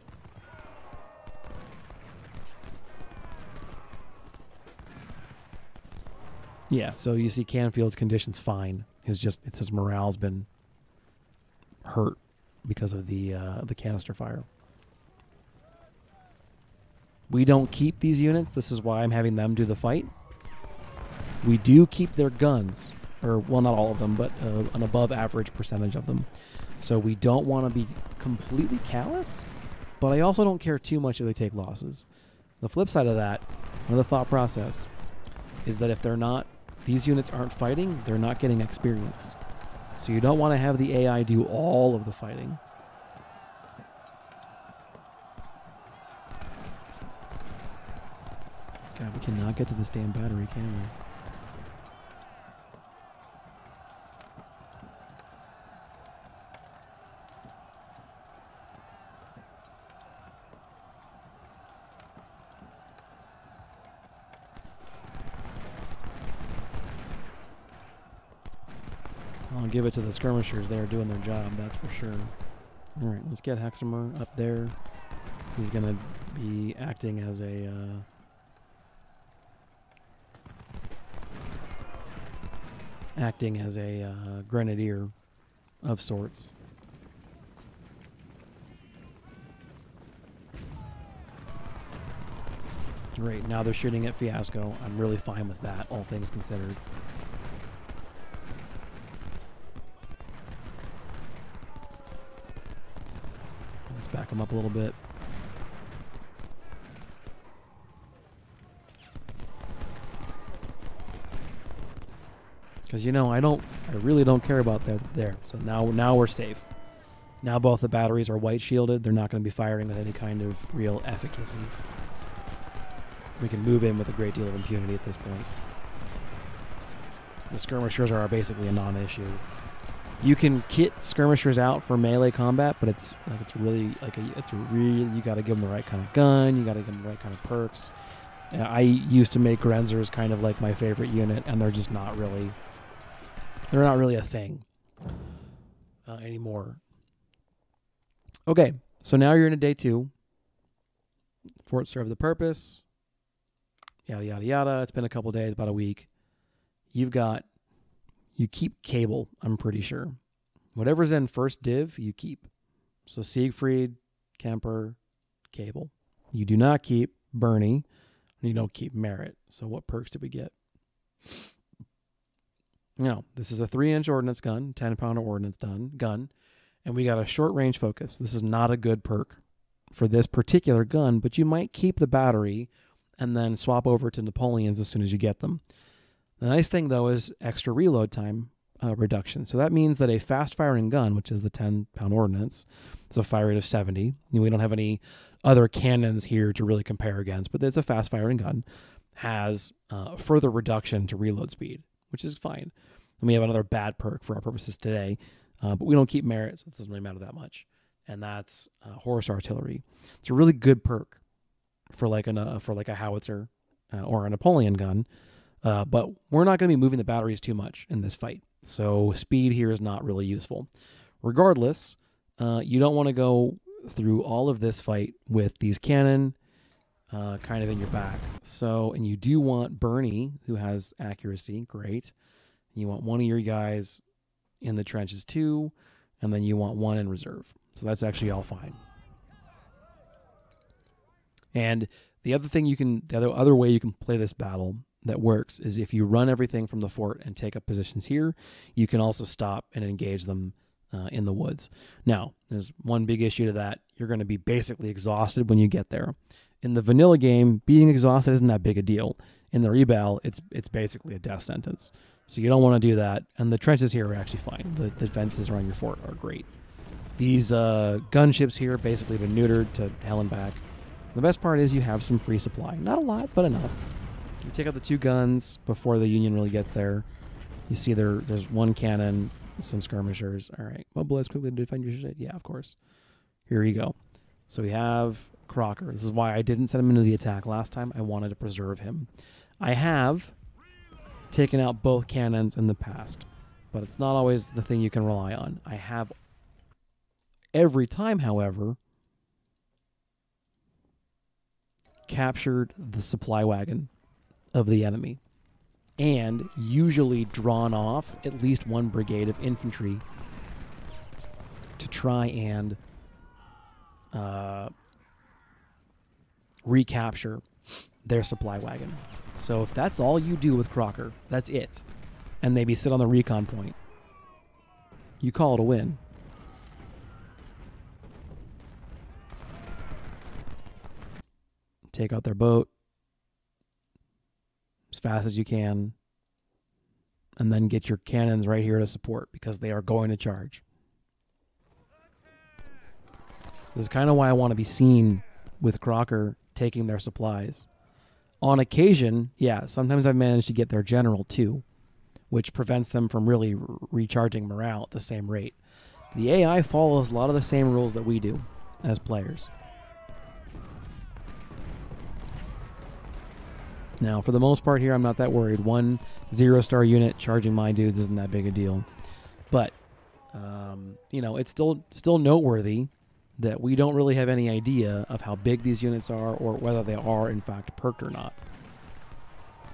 Yeah, so you see Canfield's condition's fine. It's his morale's been hurt because of the canister fire. We don't keep these units. This is why I'm having them do the fight. We do keep their guns, or well, not all of them, but an above average percentage of them. So we don't want to be completely callous, but I also don't care too much if they take losses. The flip side of that, another thought process, is that if these units aren't fighting, they're not getting experience. So you don't want to have the AI do all of the fighting. God, we cannot get to this damn battery, can we? I'll give it to the skirmishers. They're doing their job, that's for sure. All right, let's get Hexamer up there. He's going to be acting as a... grenadier of sorts. Great, now they're shooting at Fiasco. I'm really fine with that, all things considered. Let's back them up a little bit. Because, you know, I really don't care about that there. So now we're safe. Now both the batteries are white shielded. They're not going to be firing with any kind of real efficacy. We can move in with a great deal of impunity at this point. The skirmishers are basically a non-issue. You can kit skirmishers out for melee combat, but it's really you got to give them the right kind of gun. You got to give them the right kind of perks. I used to make Grenzers kind of like my favorite unit, and they're just not really. They're not really a thing anymore. Okay, so now you're into day 2. Fort served the purpose. Yada, yada, yada. It's been a couple days, about a week. You keep cable, I'm pretty sure. Whatever's in first div, you keep. So Siegfried, Kemper, cable. You do not keep Bernie, and you don't keep Merit. So what perks did we get? Now, this is a 3-inch ordnance gun, 10-pounder ordnance gun, and we got a short-range focus. This is not a good perk for this particular gun, but you might keep the battery and then swap over to Napoleons as soon as you get them. The nice thing, though, is extra reload time reduction. So that means that a fast-firing gun, which is the 10-pound ordnance, is a fire rate of 70. We don't have any other cannons here to really compare against, but it's a fast-firing gun, has further reduction to reload speed, which is fine. And we have another bad perk for our purposes today, but we don't keep merit, so it doesn't really matter that much. And that's Horus Artillery. It's a really good perk for like a howitzer or a Napoleon gun, but we're not going to be moving the batteries too much in this fight. So speed here is not really useful. Regardless, you don't want to go through all of this fight with these cannon kind of in your back. So, and you do want Bernie, who has accuracy, great. You want one of your guys in the trenches too, and then you want one in reserve. So that's actually all fine. And the other thing the other way you can play this battle that works is if you run everything from the fort and take up positions here, you can also stop and engage them in the woods. Now, there's one big issue to that. You're going to be basically exhausted when you get there. In the vanilla game, being exhausted isn't that big a deal. In the rebel, it's basically a death sentence. So you don't want to do that. And the trenches here are actually fine. The defenses around your fort are great. These gunships here basically have been neutered to hell and back. The best part is you have some free supply. Not a lot, but enough. You take out the 2 guns before the Union really gets there. You see there's 1 cannon, some skirmishers. All right, mobilize quickly to defend your shit. Yeah, of course. Here you go. So we have Crocker. This is why I didn't send him into the attack last time. I wanted to preserve him. I have taken out both cannons in the past, but it's not always the thing you can rely on. I have every time, however, captured the supply wagon of the enemy and usually drawn off at least 1 brigade of infantry to try and recapture their supply wagon. So if that's all you do with Crocker, that's it, and maybe sit on the recon point, you call it a win. Take out their boat as fast as you can, and then get your cannons right here to support because they are going to charge. This is kind of why I want to be seen with Crocker taking their supplies. On occasion, yeah, sometimes I've managed to get their general too, which prevents them from really recharging morale at the same rate. The AI follows a lot of the same rules that we do as players. Now, for the most part here, I'm not that worried. 1 0-star unit charging my dudes isn't that big a deal. But, you know, it's still noteworthy that we don't really have any idea of how big these units are or whether they are, in fact, perked or not.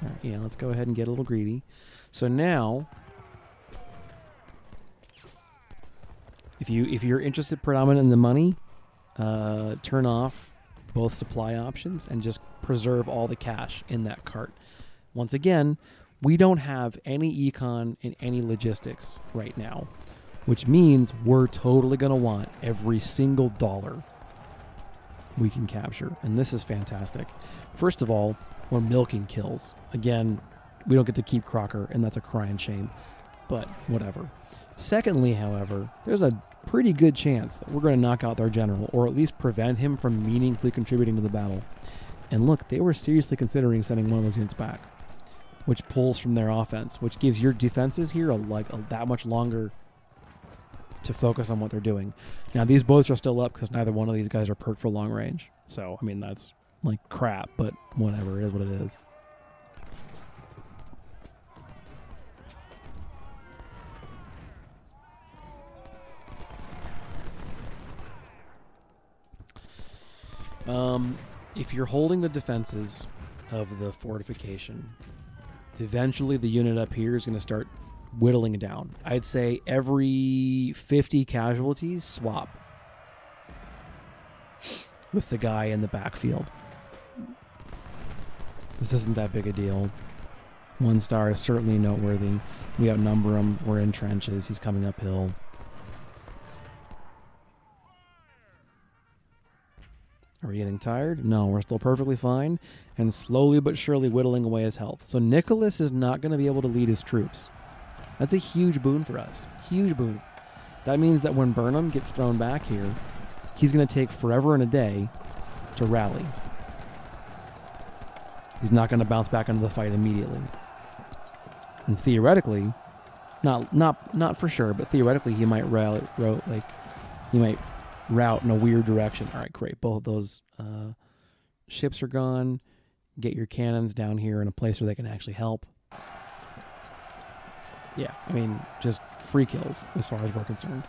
All right, yeah, let's go ahead and get a little greedy. So now, if you're interested predominantly in the money, turn off both supply options and just preserve all the cash in that cart. Once again, we don't have any econ and any logistics right now, which means we're totally going to want every single dollar we can capture. And this is fantastic. First of all, we're milking kills. Again, we don't get to keep Crocker, and that's a crying shame, but whatever. Secondly, however, there's a pretty good chance that we're going to knock out their general, or at least prevent him from meaningfully contributing to the battle. And look, they were seriously considering sending one of those units back, which pulls from their offense, which gives your defenses here that much longer to focus on what they're doing. Now, these boats are still up because neither one of these guys are perked for long range. So, I mean, that's like crap, but whatever. It is what it is. If you're holding the defenses of the fortification, eventually the unit up here is going to start whittling down. I'd say every 50 casualties, swap with the guy in the backfield. This isn't that big a deal. 1 star is certainly noteworthy. We outnumber him. We're in trenches. He's coming uphill. Are we getting tired? No, we're still perfectly fine, and slowly but surely whittling away his health. So Nicholas is not going to be able to lead his troops. That's a huge boon for us. Huge boon. That means that when Burnham gets thrown back here, he's going to take forever and a day to rally. He's not going to bounce back into the fight immediately. And theoretically, not for sure, but theoretically he might route in a weird direction. All right, great. Both of those ships are gone. Get your cannons down here in a place where they can actually help. Yeah, I mean, just free kills as far as we're concerned.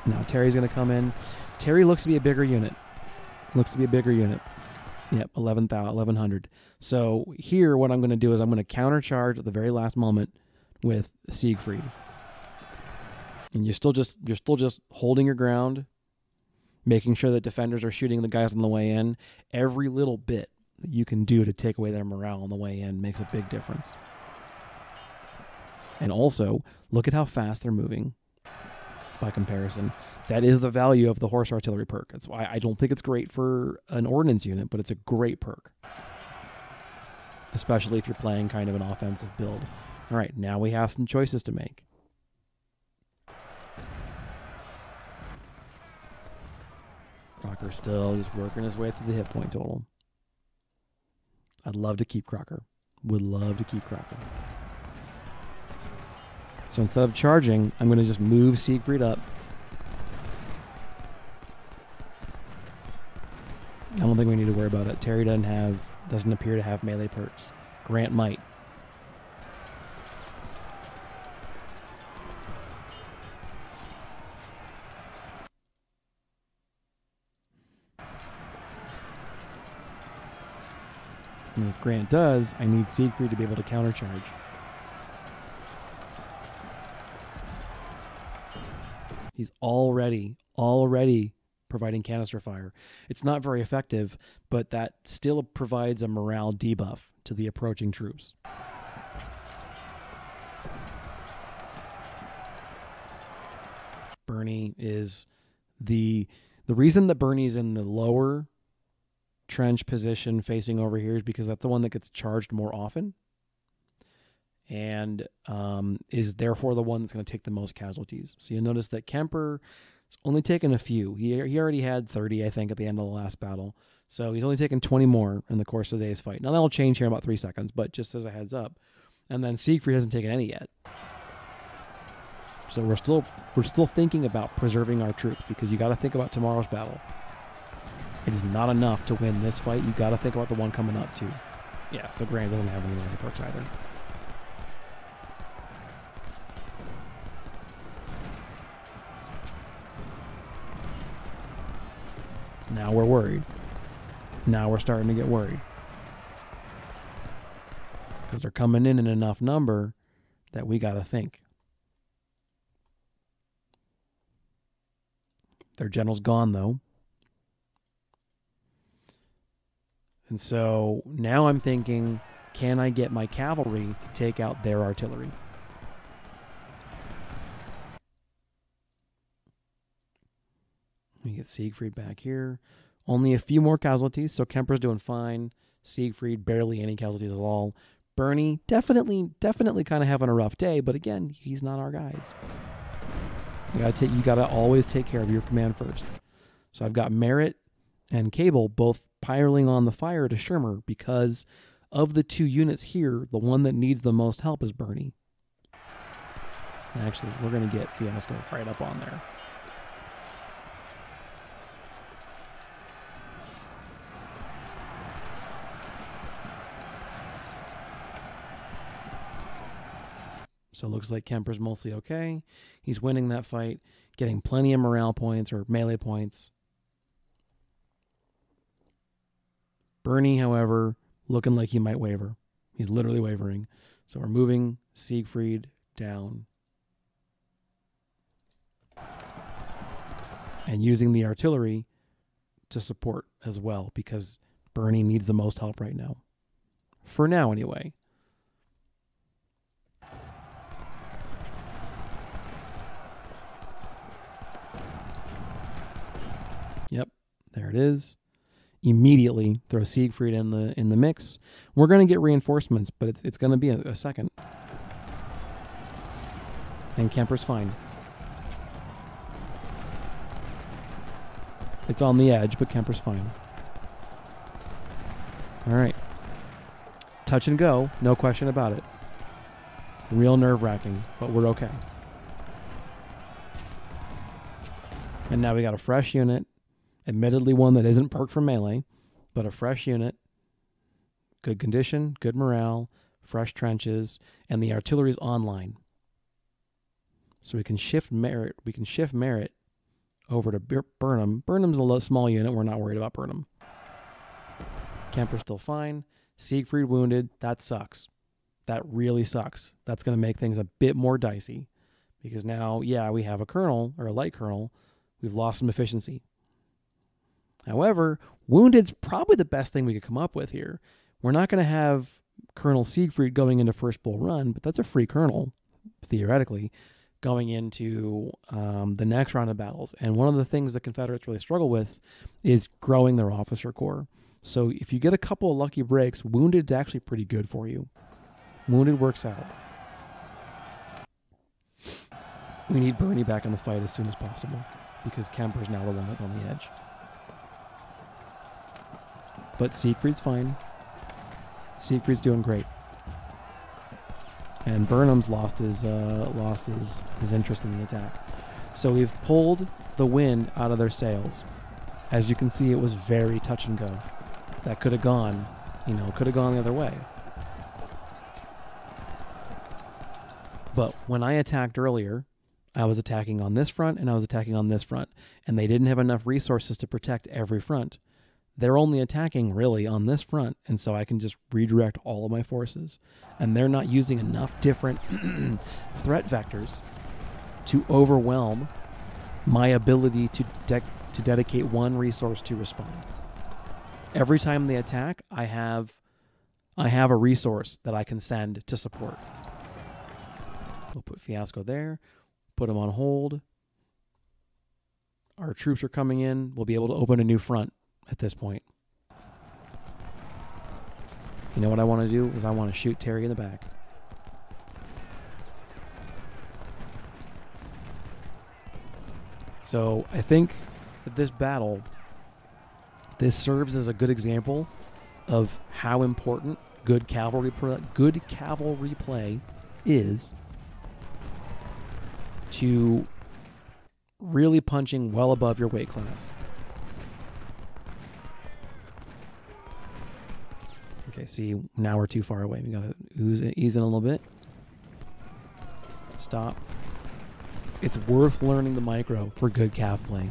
Now Terry's going to come in. Terry looks to be a bigger unit. Yep, 1100. So here what I'm going to do is I'm going to countercharge at the very last moment with Siegfried. And you're still just holding your ground, making sure that defenders are shooting the guys on the way in. Every little bit that you can do to take away their morale on the way in makes a big difference. And also, look at how fast they're moving by comparison. That is the value of the Horus Artillery perk. That's why I don't think it's great for an ordnance unit, but it's a great perk. Especially if you're playing kind of an offensive build. All right, now we have some choices to make. Crocker still just working his way through the hit point total. I'd love to keep Crocker. Would love to keep Crocker. So instead of charging, I'm going to just move Siegfried up. I don't think we need to worry about it. Terry doesn't appear to have melee perks. Grant might. And if Grant does, I need Siegfried to be able to countercharge. He's already providing canister fire. It's not very effective, but that still provides a morale debuff to the approaching troops. Bernie is the reason that Bernie's in the lower trench position facing over here is because that's the one that gets charged more often, and is therefore the one that's going to take the most casualties. So you'll notice that Kemper has only taken a few. He already had 30, I think, at the end of the last battle. So he's only taken 20 more in the course of today's fight. Now that'll change here in about 3 seconds, but just as a heads up. And then Siegfried hasn't taken any yet. So we're still thinking about preserving our troops, because you got to think about tomorrow's battle. It is not enough to win this fight. You got to think about the one coming up too. Yeah, so Grant doesn't have any melee perks either. Now we're worried. Now we're starting to get worried. Because they're coming in enough number that we got to think. Their general's gone, though. And so now I'm thinking, can I get my cavalry to take out their artillery? We get Siegfried back here. Only a few more casualties, so Kemper's doing fine. Siegfried, barely any casualties at all. Bernie, definitely kind of having a rough day, but again, he's not our guys. You gotta always take care of your command first. So I've got Merritt and Cable both piling on the fire to Schirmer, because of the two units here, the one that needs the most help is Bernie. And actually, we're going to get Fiasco right up on there. So it looks like Kemper's mostly okay. He's winning that fight, getting plenty of morale points or melee points. Bernie, however, looking like he might waver. He's literally wavering. So we're moving Siegfried down. and using the artillery to support as well, because Bernie needs the most help right now. For now, anyway. Yep, there it is. Immediately throw Siegfried in the mix. We're going to get reinforcements, but it's going to be a second. And Kemper's fine. It's on the edge, but Kemper's fine. All right. Touch and go, no question about it. Real nerve-wracking, but we're okay. And now we got a fresh unit. Admittedly, one that isn't perked for melee, but a fresh unit. Good condition, good morale, fresh trenches, and the artillery's online. So we can shift merit. We can shift merit over to Burnham. Burnham's a small unit. We're not worried about Burnham. Kemper's still fine. Siegfried wounded. That sucks. That really sucks. That's going to make things a bit more dicey, because now, yeah, we have a colonel or a light colonel. We've lost some efficiency. However, wounded's probably the best thing we could come up with here. We're not going to have Colonel Siegfried going into First Bull Run, but that's a free colonel, theoretically, going into the next round of battles. And one of the things the Confederates really struggle with is growing their officer corps. So if you get a couple of lucky breaks, wounded's actually pretty good for you. Wounded works out. We need Bernie back in the fight as soon as possible, because Kemper's now the one that's on the edge. But Siegfried's fine. Siegfried's doing great. And Burnham's lost his interest in the attack. So we've pulled the wind out of their sails. As you can see, it was very touch and go. That could have gone, could have gone the other way. But when I attacked earlier, I was attacking on this front and I was attacking on this front, and they didn't have enough resources to protect every front. They're only attacking really on this front, and so I can just redirect all of my forces. And they're not using enough different threat vectors to overwhelm my ability to dedicate one resource to respond. Every time they attack, I have a resource that I can send to support. We'll put Fiasco there, put him on hold. Our troops are coming in. We'll be able to open a new front at this point. You know what I want to do is I want to shoot Terry in the back. So I think that this battle, this serves as a good example of how important good cavalry play is to really punching well above your weight class. Okay, see, now we're too far away. We gotta ease in a little bit. Stop. It's worth learning the micro for good cav play,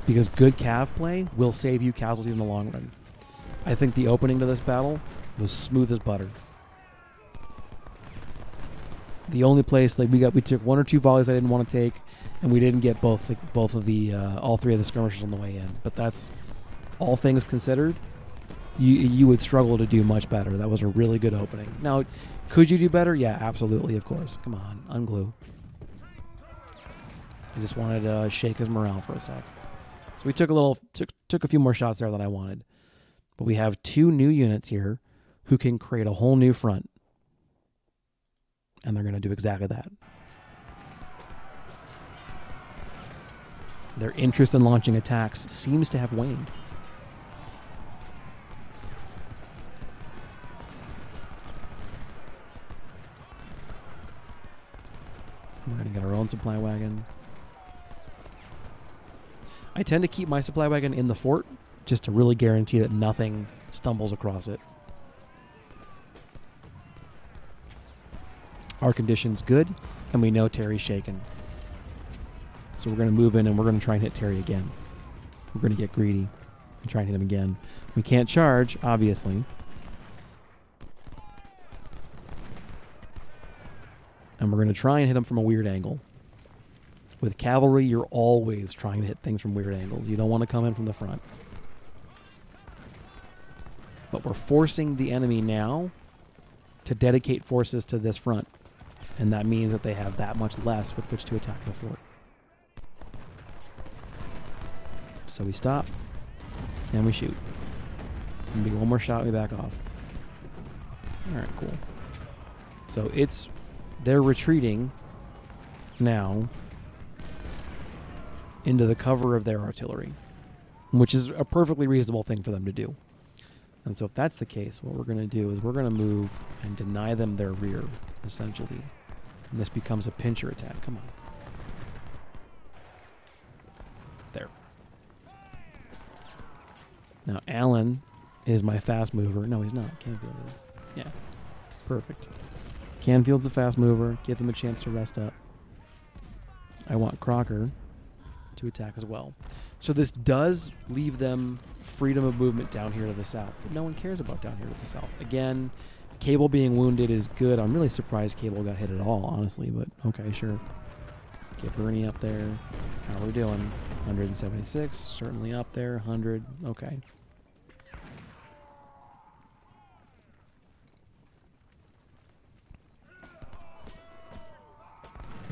because good cav play will save you casualties in the long run. I think the opening to this battle was smooth as butter. The only place we took one or two volleys I didn't want to take, and we didn't get all three of the skirmishers on the way in. But that's all things considered. You would struggle to do much better. That was a really good opening. Now, could you do better? Yeah, absolutely, of course. Come on, unglue. I just wanted to shake his morale for a sec. So we took a few more shots there than I wanted. But we have two new units here who can create a whole new front. And they're going to do exactly that. Their interest in launching attacks seems to have waned. We're going to get our own supply wagon. I tend to keep my supply wagon in the fort just to really guarantee that nothing stumbles across it. Our condition's good, and we know Terry's shaken. So we're going to move in, and we're going to try and hit Terry again. We're going to get greedy and try and hit him again. We can't charge, obviously. And we're going to try and hit him from a weird angle. With cavalry, you're always trying to hit things from weird angles. You don't want to come in from the front. But we're forcing the enemy now to dedicate forces to this front. And that means that they have that much less with which to attack the fort. So we stop, and we shoot. Maybe one more shot, we back off. Alright, cool. So they're retreating now into the cover of their artillery, which is a perfectly reasonable thing for them to do. And so if that's the case, what we're going to do is we're going to move and deny them their rear, essentially. And this becomes a pincher attack. Come on. There. Now, Allen is my fast mover. No, he's not. Canfield is. Yeah. Perfect. Canfield's a fast mover. Give them a chance to rest up. I want Crocker to attack as well. So this does leave them freedom of movement down here to the south. But no one cares about down here to the south. Again, Cable being wounded is good. I'm really surprised Cable got hit at all, honestly. But okay, sure. Get Bernie up there. How are we doing? 176. Certainly up there. 100. Okay.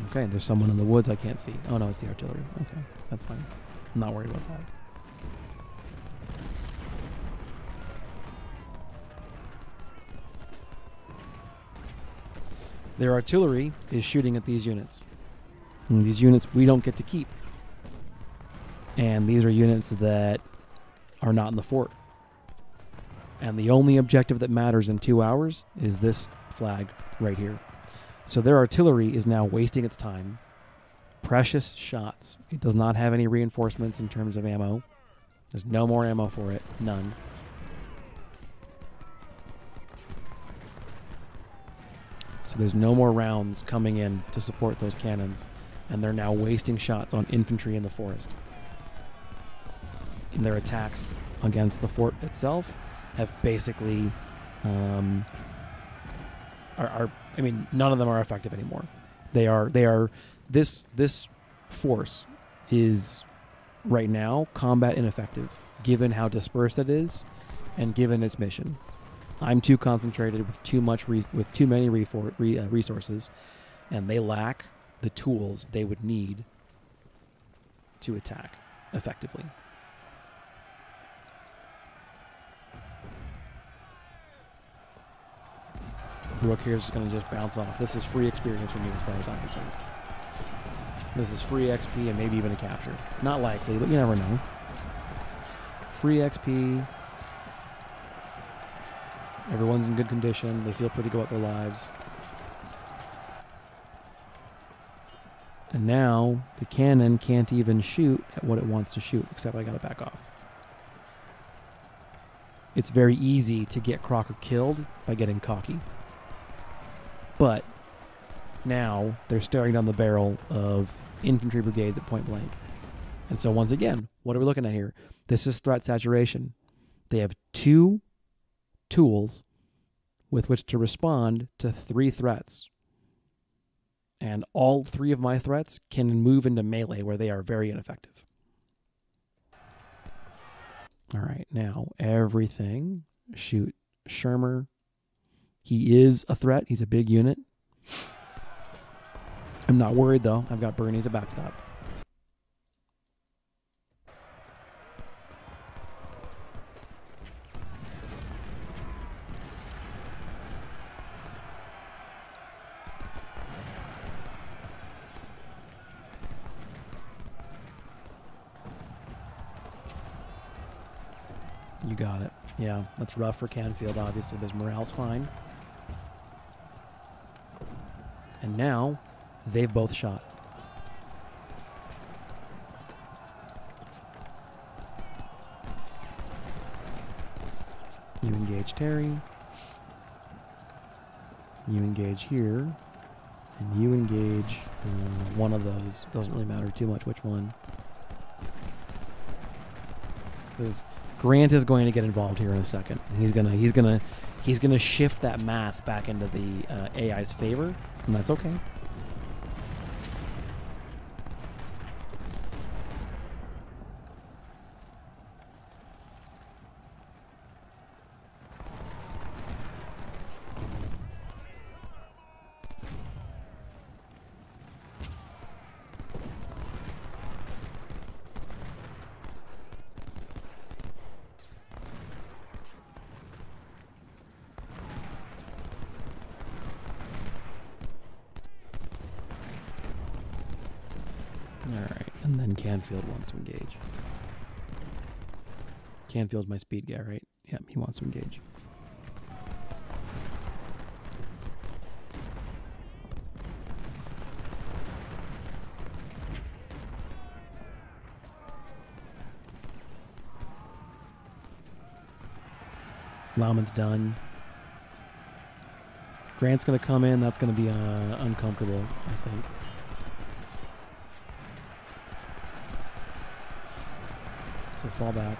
Okay, there's someone in the woods I can't see. Oh, no, it's the artillery. Okay, that's fine. I'm not worried about that. Their artillery is shooting at these units. And these units we don't get to keep. And these are units that are not in the fort. And the only objective that matters in 2 hours is this flag right here. So their artillery is now wasting its time. Precious shots. It does not have any reinforcements in terms of ammo. There's no more ammo for it. None. So there's no more rounds coming in to support those cannons. And they're now wasting shots on infantry in the forest. And their attacks against the fort itself have basically... I mean, none of them are effective anymore. This force is right now combat ineffective, given how dispersed it is, and given its mission. I'm too concentrated with too many resources, and they lack the tools they would need to attack effectively. Brooke here is just going to just bounce off. This is free experience for me as far as I'm concerned. This is free XP and maybe even a capture. Not likely, but you never know. Free XP. Everyone's in good condition. They feel pretty good about their lives. And now the cannon can't even shoot at what it wants to shoot, except I got to back off. It's very easy to get Crocker killed by getting cocky. But now they're staring down the barrel of infantry brigades at point blank. And so once again, what are we looking at here? This is threat saturation. They have 2 tools with which to respond to 3 threats. And all 3 of my threats can move into melee where they are very ineffective. All right, now everything. Shoot Shermer. He is a threat. He's a big unit. I'm not worried, though. I've got Bernie as a backstop. You got it. Yeah, that's rough for Canfield, obviously. His morale's fine. And now, they've both shot. You engage Terry. You engage here. And you engage one of those. Doesn't really matter too much which one. Because Grant is going to get involved here in a second. He's gonna shift that math back into the AI's favor, and that's okay. Alright, and then Canfield wants to engage. Canfield's my speed guy, right? Yep, he wants to engage. Lauman's done. Grant's going to come in. That's going to be uncomfortable, I think. So fall back.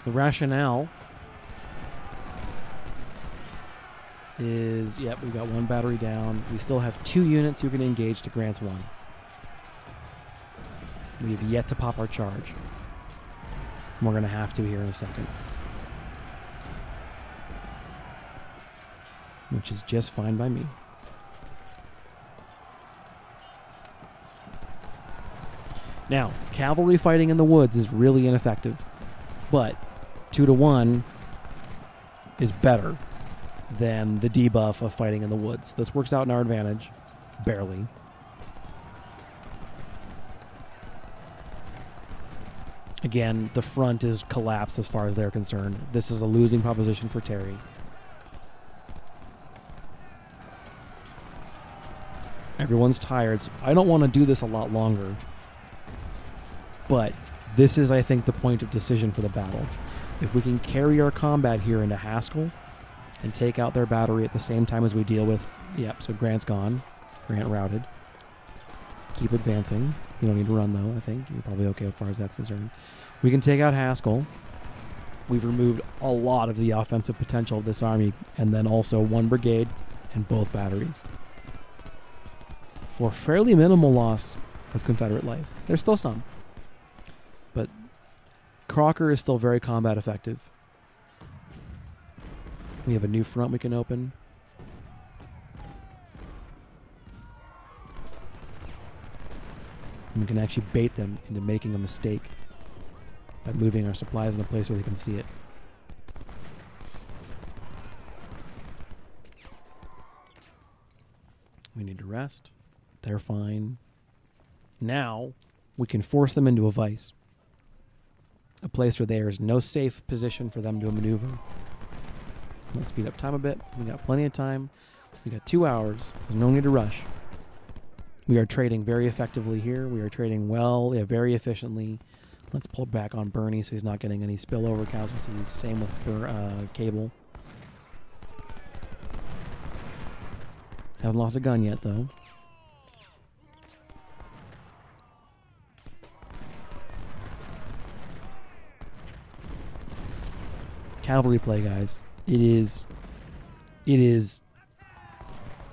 The rationale is, yep, we've got one battery down. We still have 2 units who can engage to Grant's 1. We have yet to pop our charge. We're going to have to here in a second. Which is just fine by me. Now, cavalry fighting in the woods is really ineffective, but 2-to-1 is better than the debuff of fighting in the woods. This works out in our advantage, barely. Again, the front is collapsed as far as they're concerned. This is a losing proposition for Terry. Everyone's tired, so I don't want to do this a lot longer. But this is, I think, the point of decision for the battle. If we can carry our combat here into Haskell and take out their battery at the same time as we deal with... Yep, so Grant's gone. Grant routed. Keep advancing. You don't need to run, though, I think. You're probably okay as far as that's concerned. We can take out Haskell. We've removed a lot of the offensive potential of this army, and then also 1 brigade and both batteries. For fairly minimal loss of Confederate life. There's still some. But Crocker is still very combat effective. We have a new front we can open. And we can actually bait them into making a mistake by moving our supplies in a place where they can see it. We need to rest. They're fine. Now, we can force them into a vice. A place where there is no safe position for them to maneuver. Let's speed up time a bit. We got plenty of time. We got 2 hours. There's no need to rush. We are trading very effectively here. We are trading well, very efficiently. Let's pull back on Bernie so he's not getting any spillover casualties. Same with Cable. Haven't lost a gun yet, though. Cavalry play, guys. It is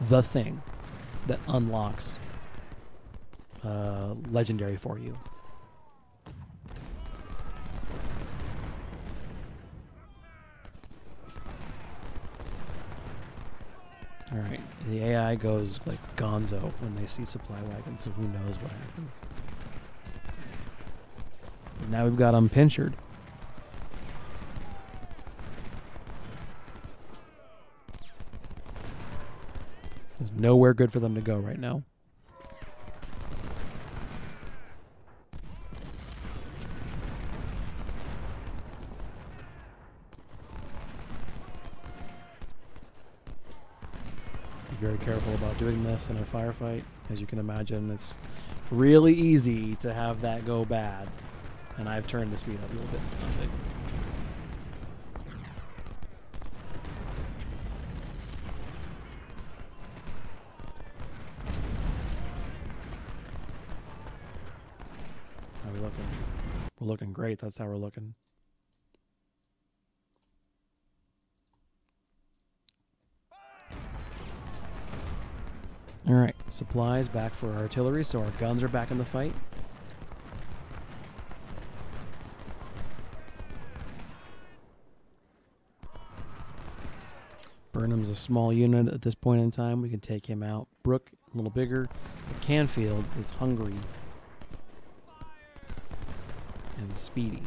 the thing that unlocks legendary for you. All right, the AI goes like gonzo when they see supply wagons, so who knows what happens. But now we've got them pinchered. There's nowhere good for them to go right now. Be very careful about doing this in a firefight. As you can imagine, it's really easy to have that go bad. And I've turned the speed up a little bit. How are we looking? We're looking great. That's how we're looking. All right, supplies back for artillery, so our guns are back in the fight. Burnham's a small unit at this point in time. We can take him out. Brooke, a little bigger. But Canfield is hungry and speedy.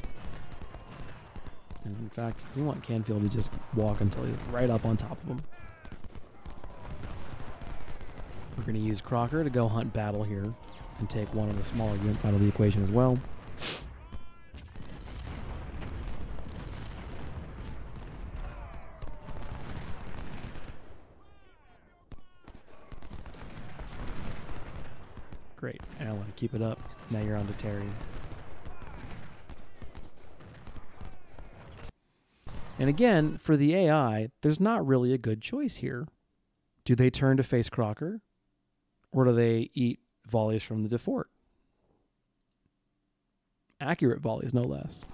And in fact, we want Canfield to just walk until he's right up on top of him. We're going to use Crocker to go hunt battle here and take one of the smaller units out of the equation as well. Great. Alan, keep it up. Now you're on to Terry. And again, for the AI, there's not really a good choice here. Do they turn to face Crocker? Or do they eat volleys from the fort? Accurate volleys, no less.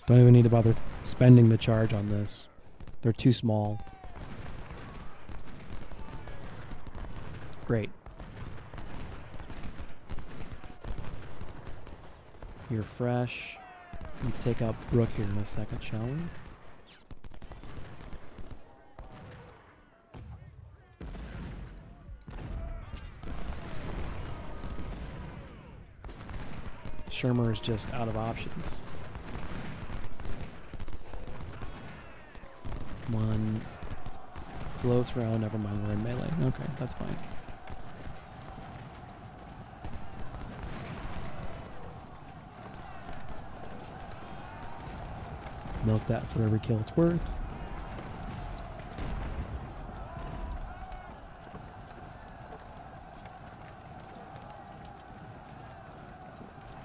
Don't even need to bother spending the charge on this. They're too small. Great. You're fresh. Let's take out Brooke here in a second, shall we? Shermer is just out of options. One close round, never mind, we're in melee. Okay, that's fine. Milk that for every kill it's worth.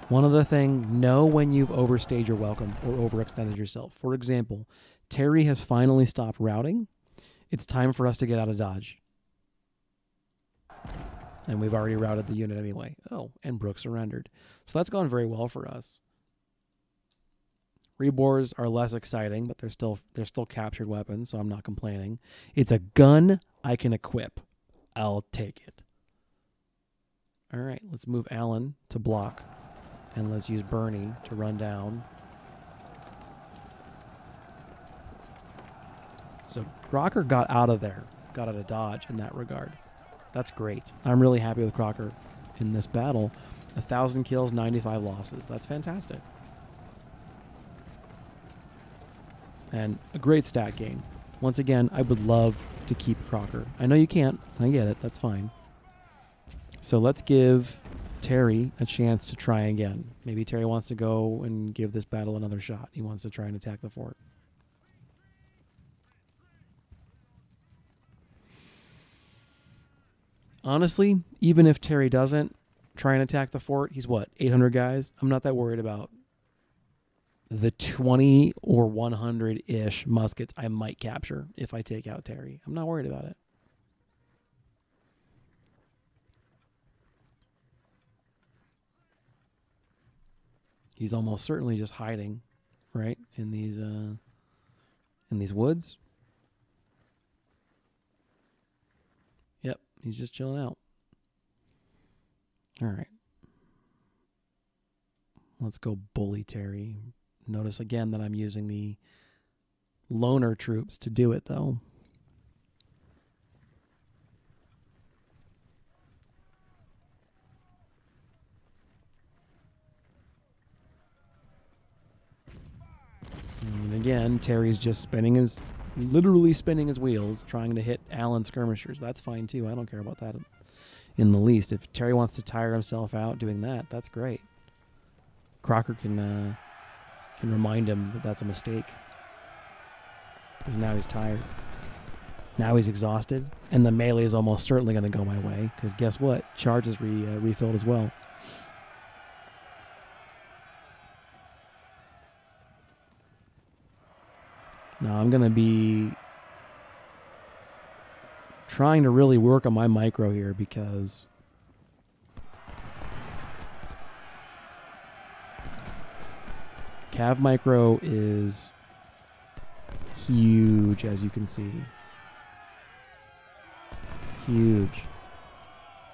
One other thing, know when you've overstayed your welcome or overextended yourself. For example, Terry has finally stopped routing. It's time for us to get out of Dodge. And we've already routed the unit anyway. Oh, and Brooke surrendered. So that's gone very well for us. Rebores are less exciting, but they're still captured weapons, so I'm not complaining. It's a gun I can equip. I'll take it. All right, let's move Alan to block. And let's use Bernie to run down. So Crocker got out of there, got out of Dodge in that regard. That's great. I'm really happy with Crocker in this battle. 1,000 kills, 95 losses. That's fantastic. And a great stat gain. Once again, I would love to keep Crocker. I know you can't. I get it. That's fine. So let's give Terry a chance to try again. Maybe Terry wants to go and give this battle another shot. He wants to try and attack the fort. Honestly, even if Terry doesn't try and attack the fort, he's what, 800 guys? I'm not that worried about the 20 or 100-ish muskets I might capture if I take out Terry. I'm not worried about it. He's almost certainly just hiding, right, in these woods. Yep, he's just chilling out. All right. Let's go bully Terry. Notice again that I'm using the loner troops to do it, though. And again, Terry's just literally spinning his wheels, trying to hit Alan's skirmishers. That's fine, too. I don't care about that in the least. If Terry wants to tire himself out doing that, that's great. Crocker can remind him that that's a mistake. Because now he's tired. Now he's exhausted. And the melee is almost certainly going to go my way. Because guess what? Charge is refilled as well. Now I'm going to be trying to really work on my micro here because Cav micro is huge, as you can see. Huge.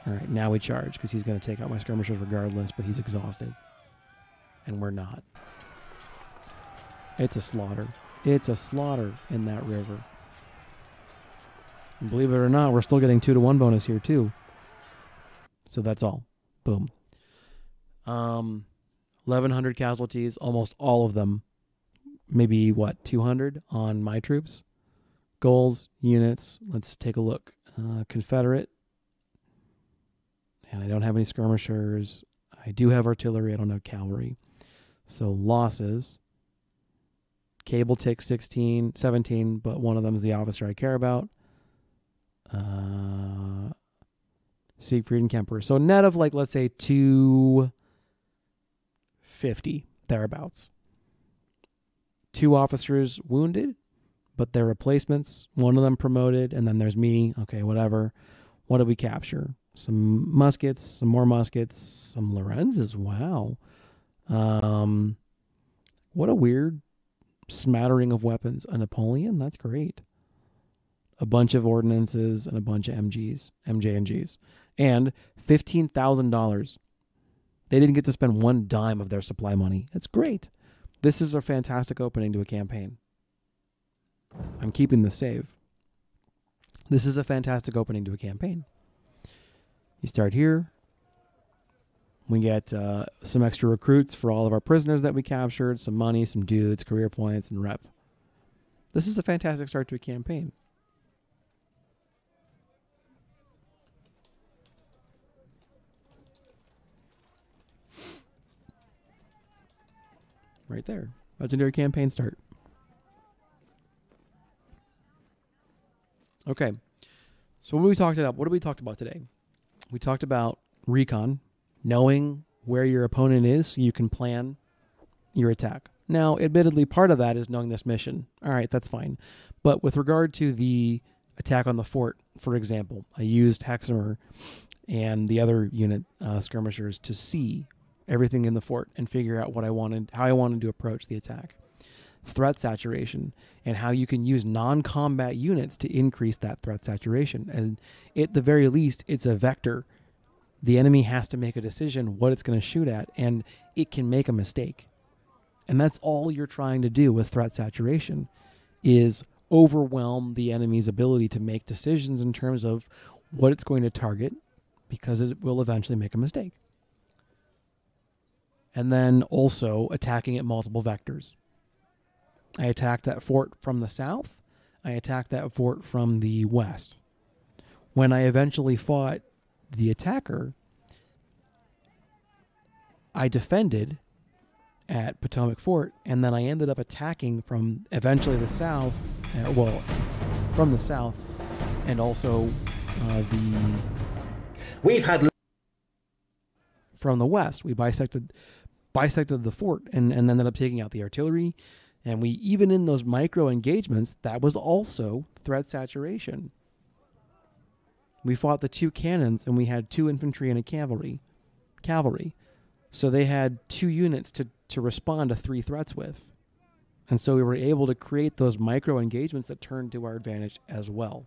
All right, now we charge because he's going to take out my skirmishers regardless, but he's exhausted. And we're not. It's a slaughter. It's a slaughter in that river. And believe it or not, we're still getting 2-to-1 bonus here too. So that's all. Boom. 1,100 casualties, almost all of them. Maybe, 200 on my troops? Goals, units. Let's take a look. Confederate. And I don't have any skirmishers. I do have artillery. I don't have cavalry. So losses. Cable takes 17, but one of them is the officer I care about. Siegfried and Kemper. So net of, let's say 250, thereabouts. 2 officers wounded, but they're replacements. One of them promoted, and then there's me. Okay, whatever. What did we capture? Some muskets, some more muskets, some Lorenzes. Wow. What a weird smattering of weapons. A Napoleon? That's great. A bunch of ordnances and a bunch of MJNGs. And $15,000. They didn't get to spend one dime of their supply money. That's great. This is a fantastic opening to a campaign. I'm keeping the save. This is a fantastic opening to a campaign. You start here. We get some extra recruits for all of our prisoners that we captured, some money, some dudes, career points, and rep. This is a fantastic start to a campaign. Right there. Legendary campaign start. Okay. So what have we talked about? What have we talked about today? We talked about recon, knowing where your opponent is so you can plan your attack. Now, admittedly, part of that is knowing this mission. All right, that's fine. But with regard to the attack on the fort, for example, I used Hexamer and the other unit, Skirmishers, to see everything in the fort and figure out how I wanted to approach the attack. Threat saturation, and how you can use non-combat units to increase that threat saturation. And at the very least, it's a vector. The enemy has to make a decision what it's going to shoot at, and it can make a mistake. And that's all you're trying to do with threat saturation, is overwhelm the enemy's ability to make decisions in terms of what it's going to target, because it will eventually make a mistake. And then also attacking at multiple vectors. I attacked that fort from the south. I attacked that fort from the west. When I eventually fought the attacker, I defended at Potomac Fort, and then I ended up attacking from eventually the south, from the south, and also from the west. We bisected the fort and ended up taking out the artillery. And we, even in those micro engagements, that was also threat saturation. We fought the 2 cannons, and we had 2 infantry and a cavalry. So they had 2 units to respond to 3 threats with. And so we were able to create those micro engagements that turned to our advantage as well.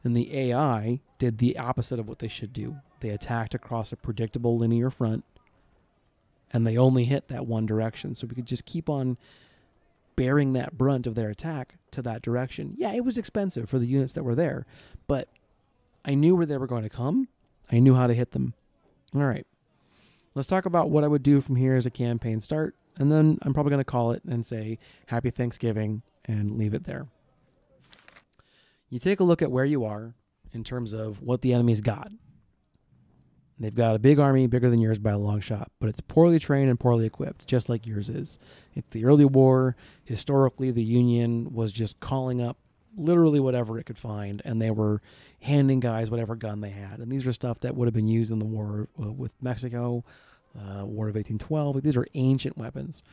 And the AI did the opposite of what they should do. They attacked across a predictable linear front, and they only hit that one direction. So we could just keep on bearing that brunt of their attack to that direction. Yeah, it was expensive for the units that were there, but I knew where they were going to come. I knew how to hit them. All right. Let's talk about what I would do from here as a campaign start, and then I'm probably going to call it and say Happy Thanksgiving and leave it there. You take a look at where you are in terms of what the enemy's got. They've got a big army, bigger than yours by a long shot, but it's poorly trained and poorly equipped, just like yours is. It's the early war. Historically, the Union was just calling up literally whatever it could find, and they were handing guys whatever gun they had. And these are stuff that would have been used in the war with Mexico, War of 1812. These are ancient weapons.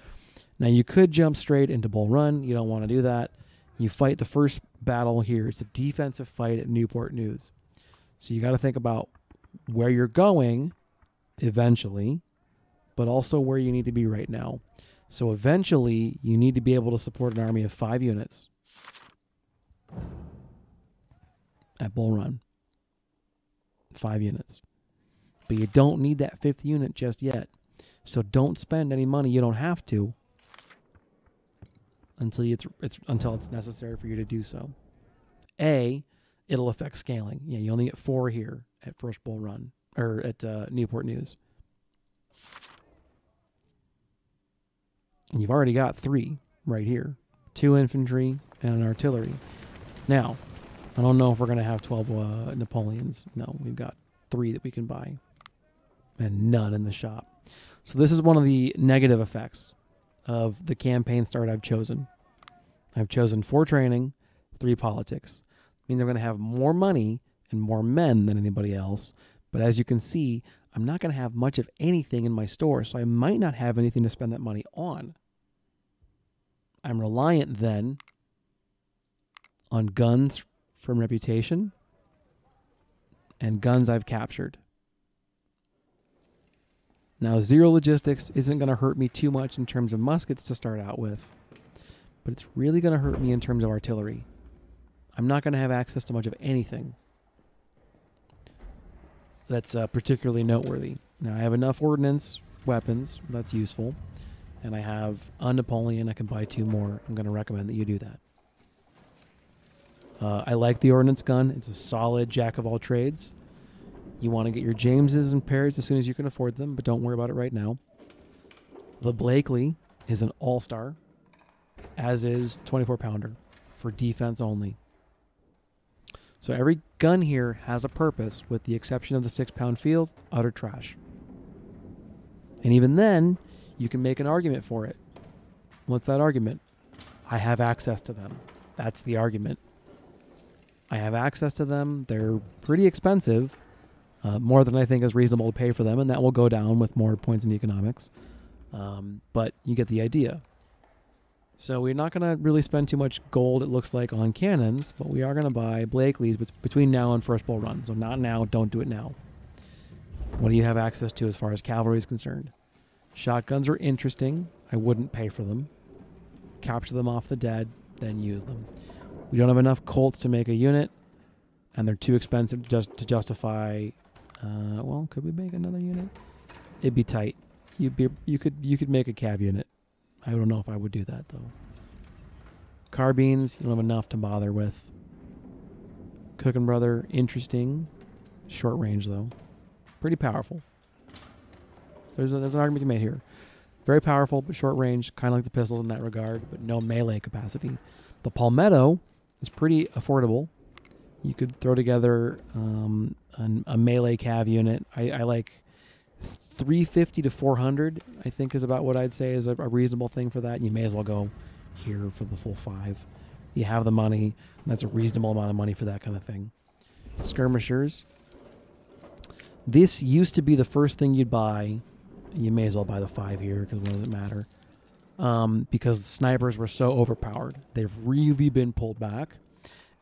Now, you could jump straight into Bull Run. You don't want to do that. You fight the first battle here. It's a defensive fight at Newport News. So you got to think about where you're going eventually, but also where you need to be right now. So eventually, you need to be able to support an army of 5 units at Bull Run. 5 units. But you don't need that 5th unit just yet. So don't spend any money you don't have to until it's necessary for you to do so. A, it'll affect scaling. Yeah, you only get 4 here at First Bull Run, or at Newport News. And you've already got 3 right here. 2 infantry and an artillery. Now, I don't know if we're going to have 12 Napoleons. No, we've got 3 that we can buy. And none in the shop. So this is one of the negative effects of the campaign start I've chosen. I've chosen 4 training, 3 politics. I mean, they're going to have more money and more men than anybody else. But as you can see, I'm not going to have much of anything in my store, so I might not have anything to spend that money on. I'm reliant then on guns from reputation and guns I've captured. Now, 0 logistics isn't going to hurt me too much in terms of muskets to start out with, but it's really going to hurt me in terms of artillery. I'm not going to have access to much of anything that's particularly noteworthy. Now, I have enough ordnance, weapons, that's useful, and I have a Napoleon. I can buy 2 more. I'm going to recommend that you do that. I like the ordnance gun. It's a solid jack of all trades. You want to get your Jameses and Parrots as soon as you can afford them, but don't worry about it right now. The Blakely is an all-star, as is 24-pounder for defense only. So every gun here has a purpose, with the exception of the 6-pound field, utter trash. And even then, you can make an argument for it. What's that argument? I have access to them. That's the argument. I have access to them. They're pretty expensive, more than I think is reasonable to pay for them, and that will go down with more points in economics. But you get the idea. So we're not going to really spend too much gold, it looks like, on cannons, but we are going to buy Blakely's between now and First Bull Run. So not now, don't do it now. What do you have access to as far as cavalry is concerned? Shotguns are interesting. I wouldn't pay for them. Capture them off the dead, then use them. We don't have enough Colts to make a unit, and they're too expensive to justify. Well, could we make another unit? It'd be tight. You could make a cav unit. I don't know if I would do that, though. Carbines, you don't have enough to bother with. Cook and Brother, interesting. Short range, though. Pretty powerful. There's an argument to be made here. Very powerful, but short range, kind of like the pistols in that regard, but no melee capacity. The Palmetto is pretty affordable. You could throw together a melee cav unit. I like 350 to 400, I think, is about what I'd say is a reasonable thing for that. And you may as well go here for the full 5. You have the money, and that's a reasonable amount of money for that kind of thing. Skirmishers. This used to be the first thing you'd buy. You may as well buy the 5 here, because what does it matter? Because the snipers were so overpowered. They've really been pulled back.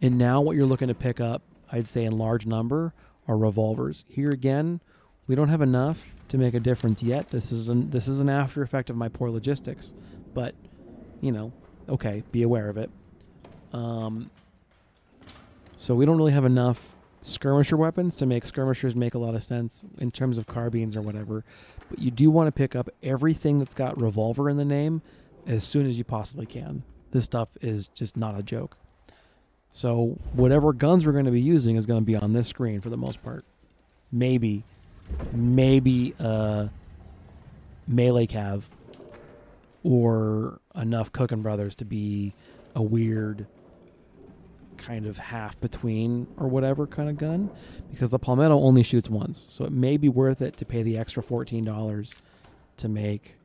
And now what you're looking to pick up, I'd say in large number, are revolvers. Here again, we don't have enough to make a difference yet. This is an after effect of my poor logistics. But, you know, okay, be aware of it. So we don't really have enough skirmisher weapons to make skirmishers make a lot of sense in terms of carbines or whatever. But you do want to pick up everything that's got revolver in the name as soon as you possibly can. This stuff is just not a joke. So whatever guns we're going to be using is going to be on this screen for the most part. Maybe melee cav or enough Cook and Brothers to be a weird kind of half between or whatever kind of gun, because the Palmetto only shoots once, so it may be worth it to pay the extra $14 to make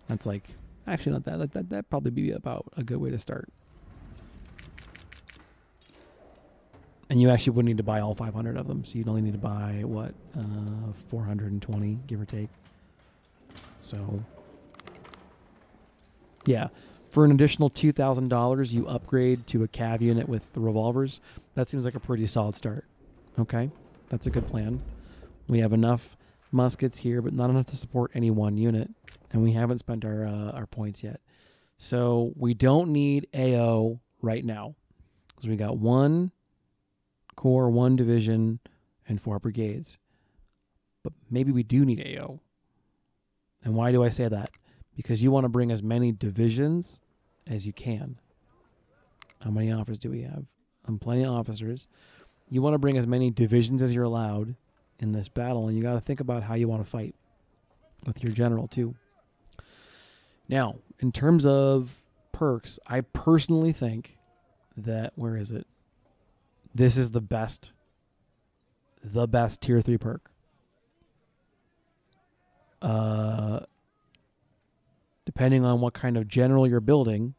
that's like actually not that'd probably be about a good way to start. And you actually wouldn't need to buy all 500 of them, so you'd only need to buy, what, 420, give or take. So, yeah. For an additional $2,000, you upgrade to a cav unit with the revolvers. That seems like a pretty solid start. Okay? That's a good plan. We have enough muskets here, but not enough to support any one unit. And we haven't spent our points yet. So, we don't need AO right now, because we got 1 corps, 1 division, and 4 brigades. But maybe we do need AO. And why do I say that? because you want to bring as many divisions as you can. How many officers do we have? Plenty of officers. You want to bring as many divisions as you're allowed in this battle, and you got to think about how you want to fight with your general too. Now, in terms of perks, I personally think that, where is it? This is the best tier 3 perk. Depending on what kind of general you're building,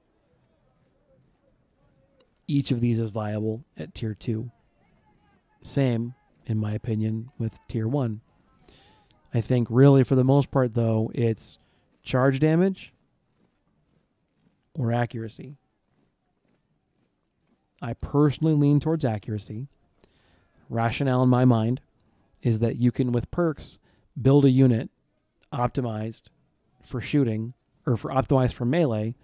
each of these is viable at tier 2. Same, in my opinion, with tier 1. I think really for the most part, though, it's charge damage or accuracy. I personally lean towards accuracy. Rationale in my mind is that you can, with perks, build a unit optimized for shooting, or for optimized for melee,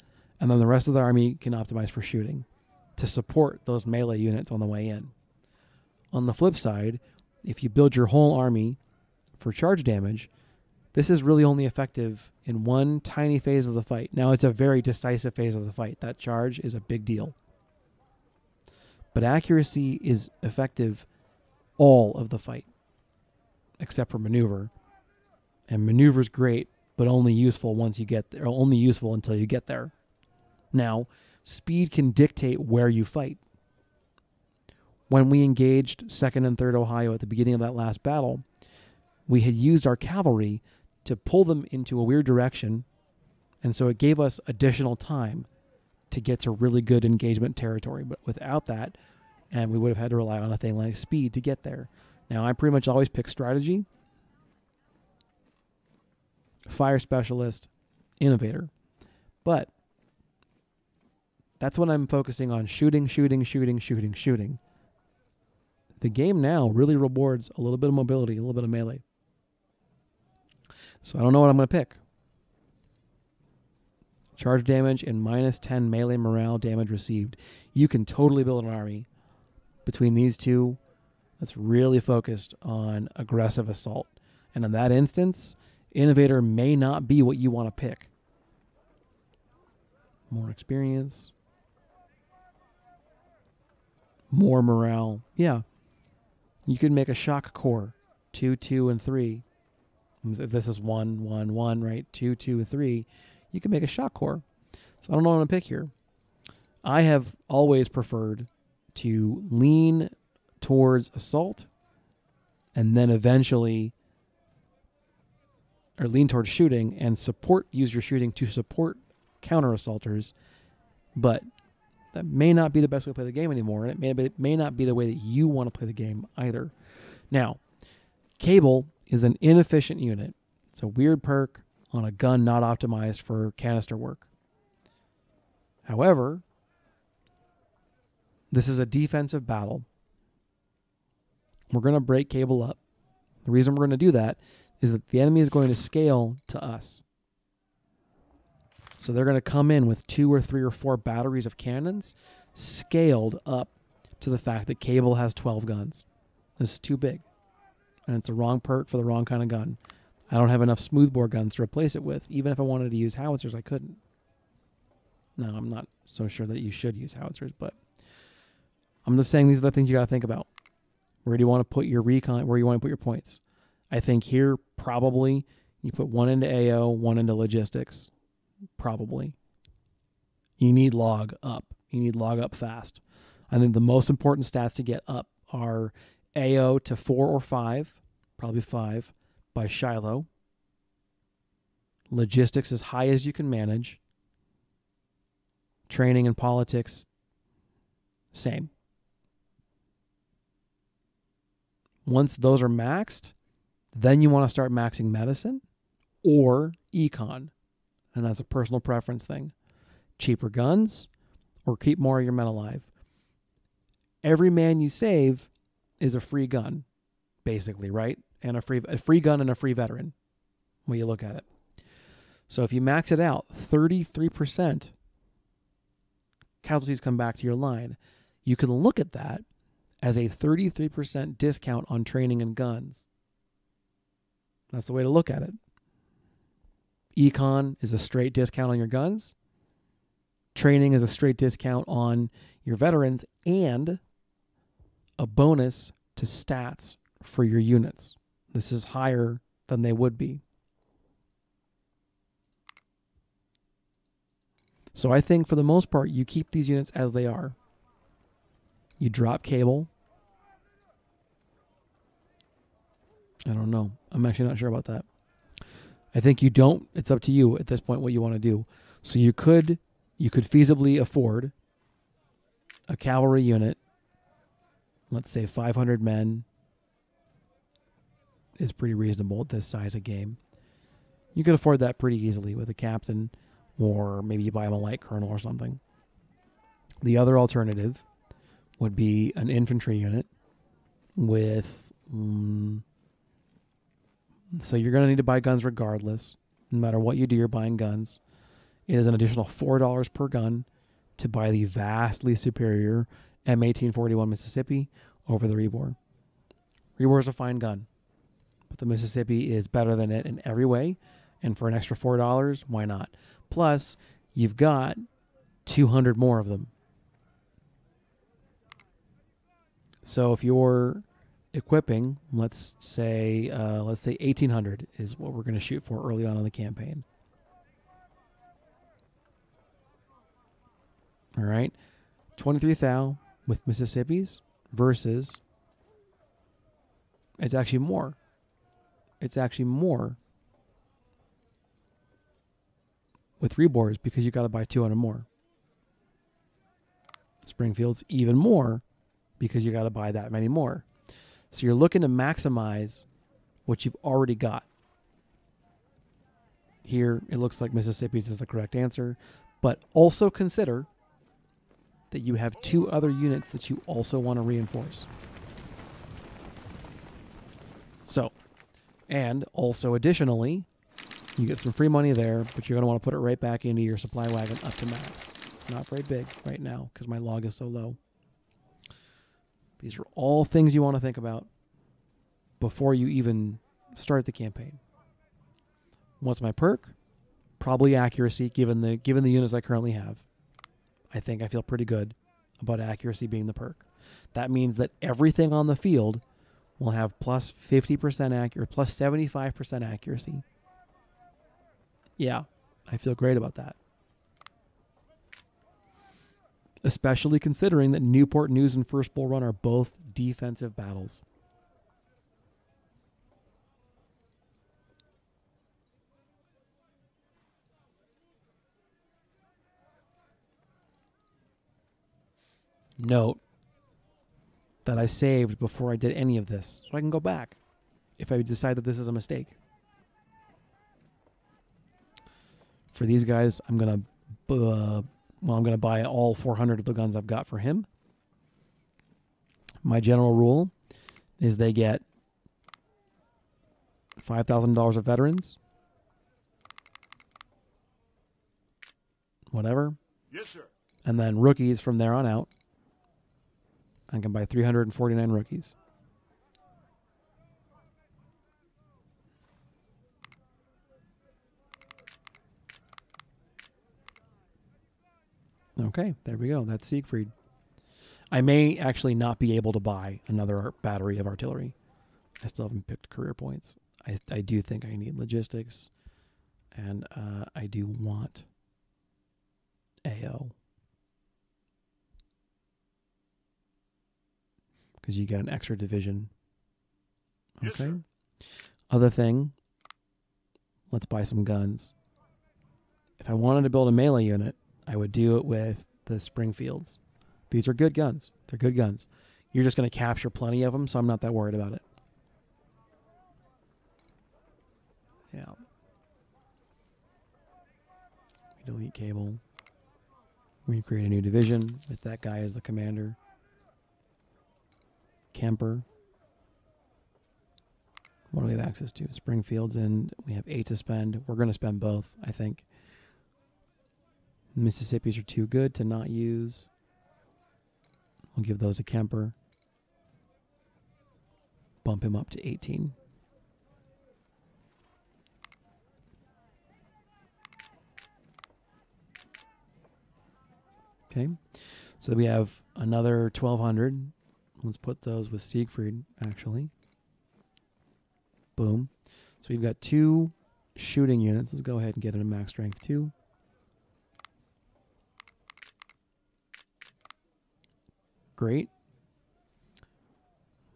and then the rest of the army can optimize for shooting to support those melee units on the way in. On the flip side, if you build your whole army for charge damage, this is really only effective in one tiny phase of the fight. Now, it's a very decisive phase of the fight. That charge is a big deal. But accuracy is effective all of the fight, except for maneuver. And maneuver's great, but only useful once you get there, or only useful until you get there. Now, speed can dictate where you fight. When we engaged 2nd and 3rd Ohio at the beginning of that last battle, we had used our cavalry to pull them into a weird direction, and so it gave us additional time to get to really good engagement territory. But without that, and we would have had to rely on a thing like speed to get there. Now, I pretty much always pick strategy, fire specialist, innovator. But that's when I'm focusing on shooting. The game now really rewards a little bit of mobility, a little bit of melee. So I don't know what I'm going to pick. Charge damage and -10 melee morale damage received. You can totally build an army between these two that's really focused on aggressive assault. And in that instance, innovator may not be what you want to pick. More experience. More morale. Yeah. You could make a shock corps. 2, 2, and 3. If this is 1, 1, 1, right? 2, 2, and 3. You can make a shock corps. So I don't know what I'm going to pick here. I have always preferred to lean towards assault and then eventually, or lean towards shooting and use your shooting to support counter-assaulters. But that may not be the best way to play the game anymore, and it may not be the way that you want to play the game either. Now, Cable is an inefficient unit. It's a weird perk on a gun not optimized for canister work. However, this is a defensive battle. We're going to break Cable up. The reason we're going to do that is that the enemy is going to scale to us. So they're going to come in with 2 or 3 or 4 batteries of cannons scaled up to the fact that Cable has 12 guns. This is too big. And it's a wrong perk for the wrong kind of gun. I don't have enough smoothbore guns to replace it with. Even if I wanted to use howitzers, I couldn't. No, I'm not so sure that you should use howitzers, but I'm just saying these are the things you got to think about. Where do you want to put your recon? Where you want to put your points? I think here, probably, you put 1 into AO, 1 into logistics. Probably. You need log up. You need log up fast. I think the most important stats to get up are AO to 4 or 5, probably 5, by Shiloh. Logistics as high as you can manage. Training and politics, same. Once those are maxed, then you want to start maxing medicine or econ. And that's a personal preference thing. Cheaper guns or keep more of your men alive. Every man you save is a free gun, basically, right? And a free gun and a free veteran when you look at it. So if you max it out, 33% casualties come back to your line. You can look at that as a 33% discount on training and guns. That's the way to look at it. Econ is a straight discount on your guns. Training is a straight discount on your veterans and a bonus to stats for your units. This is higher than they would be. So I think for the most part, you keep these units as they are. You drop cable. I don't know. I'm actually not sure about that. I think you don't. It's up to you at this point what you want to do. So you could feasibly afford a cavalry unit. Let's say 500 men is pretty reasonable at this size of game. You could afford that pretty easily with a captain, or maybe you buy him a light colonel or something. The other alternative would be an infantry unit with... so you're going to need to buy guns regardless. No matter what you do, you're buying guns. It is an additional $4 per gun to buy the vastly superior M1841 Mississippi over the Rebor. Rebor is a fine gun, but the Mississippi is better than it in every way. And for an extra $4, why not? Plus, you've got 200 more of them. So if you're equipping, let's say 1,800 is what we're going to shoot for early on in the campaign. All right, 23 thou with Mississippis versus. It's actually more. It's actually more with Rebors because you got to buy 200 more. Springfield's even more because you got to buy that many more. So you're looking to maximize what you've already got. Here, it looks like Mississippi's is the correct answer, but also consider that you have 2 other units that you also want to reinforce. So, and also additionally, you get some free money there, but you're going to want to put it right back into your supply wagon up to max. It's not very big right now because my log is so low. These are all things you want to think about before you even start the campaign. What's my perk? Probably accuracy, given the units I currently have. I feel pretty good about accuracy being the perk. That means that everything on the field will have plus 50% accuracy, plus 75% accuracy. Yeah, I feel great about that. Especially considering that Newport News and First Bull Run are both defensive battles. Note that I saved before I did any of this, so I can go back if I decide that this is a mistake. For these guys, I'm gonna buy all 400 of the guns I've got for him. My general rule is they get $5,000 of veterans. Whatever. Yes, sir. And then rookies from there on out. I can buy 349 rookies. Okay, there we go. That's Siegfried. I may actually not be able to buy another battery of artillery. I still haven't picked career points. I do think I need logistics, and I do want AO. Because you get an extra division. Okay. Yes, other thing, let's buy some guns. If I wanted to build a melee unit, I would do it with the Springfields. These are good guns. They're good guns. You're just going to capture plenty of them, so I'm not that worried about it. Yeah. We delete cable. We create a new division with that guy as the commander. Kemper. What do we have access to? Springfields, and we have 8 to spend. We're going to spend both, I think. Mississippi's are too good to not use. We'll give those to Kemper. Bump him up to 18. Okay, so we have another 1,200. Let's put those with Siegfried, actually. Boom. So we've got 2 shooting units. Let's go ahead and get it a max strength 2. Great.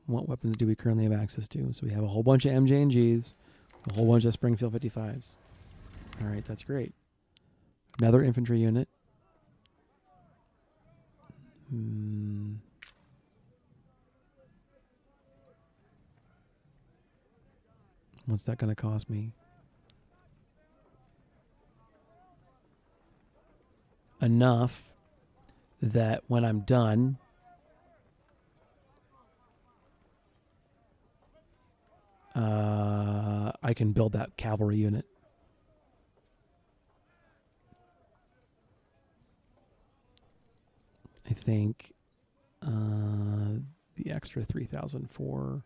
What weapons do we currently have access to? So we have a whole bunch of MJ&Gs, a whole bunch of Springfield 55s. All right, that's great. Another infantry unit. What's that going to cost me? Enough that when I'm done, I can build that cavalry unit. I think the extra 3,004.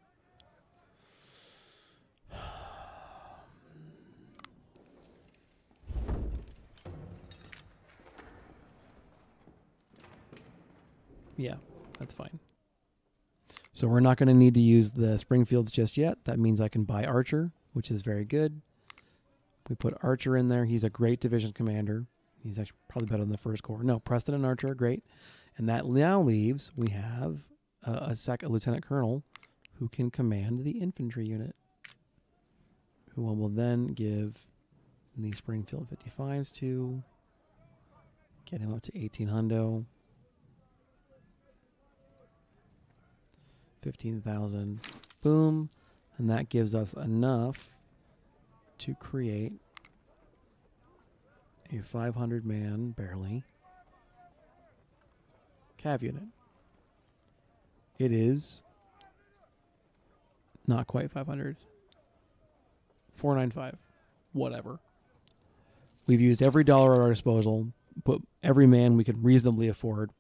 Yeah, that's fine. So we're not going to need to use the Springfields just yet. That means I can buy Archer, which is very good. We put Archer in there. He's a great division commander. He's actually probably better than the First Corps. No, Preston and Archer are great. And that now leaves, we have a lieutenant colonel who can command the infantry unit, who will then give the Springfield 55s to, get him up to 1,800. 15,000. Boom. And that gives us enough to create a 500-man, barely, cav unit. It is not quite 500. 495. Whatever. We've used every dollar at our disposal, put every man we could reasonably afford-ish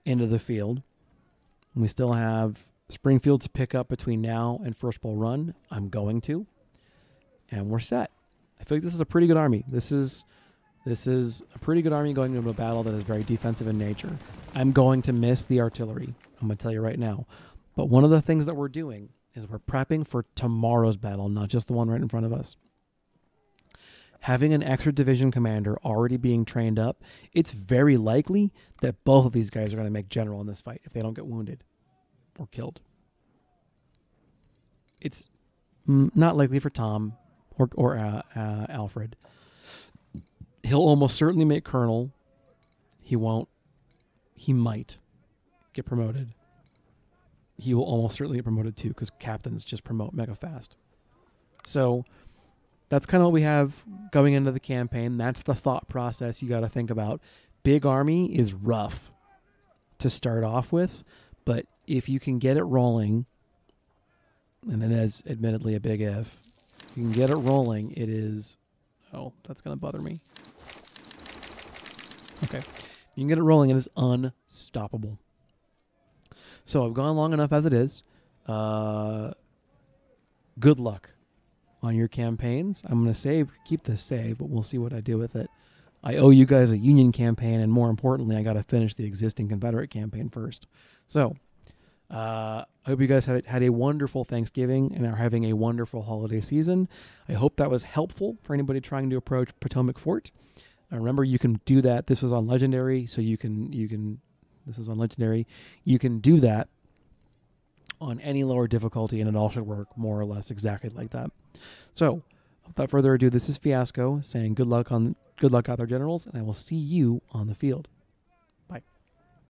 into the field. We still have Springfield to pick up between now and First Bull Run. I'm going to. And we're set. I feel like this is a pretty good army. This is a pretty good army going into a battle that is very defensive in nature. I'm going to miss the artillery. I'm going to tell you right now. But one of the things that we're doing is we're prepping for tomorrow's battle, not just the one right in front of us. Having an extra division commander already being trained up, it's very likely that both of these guys are going to make general in this fight if they don't get wounded or killed. It's not likely for Tom or Alfred. He'll almost certainly make colonel. He won't. He might get promoted. He will almost certainly get promoted too, because captains just promote mega fast. So that's kind of what we have going into the campaign. That's the thought process you got to think about. Big army is rough to start off with, but if you can get it rolling, and it is admittedly a big if, you can get it rolling, it is... Oh, that's going to bother me. Okay. You can get it rolling, it is unstoppable. So I've gone long enough as it is. Good luck on your campaigns. I'm going to keep this save, but we'll see what I do with it. I owe you guys a Union campaign, and more importantly, I got to finish the existing Confederate campaign first. So, I hope you guys had a wonderful Thanksgiving and are having a wonderful holiday season. I hope that was helpful for anybody trying to approach Potomac Fort. Remember, you can do that. This was on Legendary, so this is on Legendary. You can do that on any lower difficulty, and it all should work more or less exactly like that. So, without further ado, this is Fiasco saying good luck out there, generals, and I will see you on the field.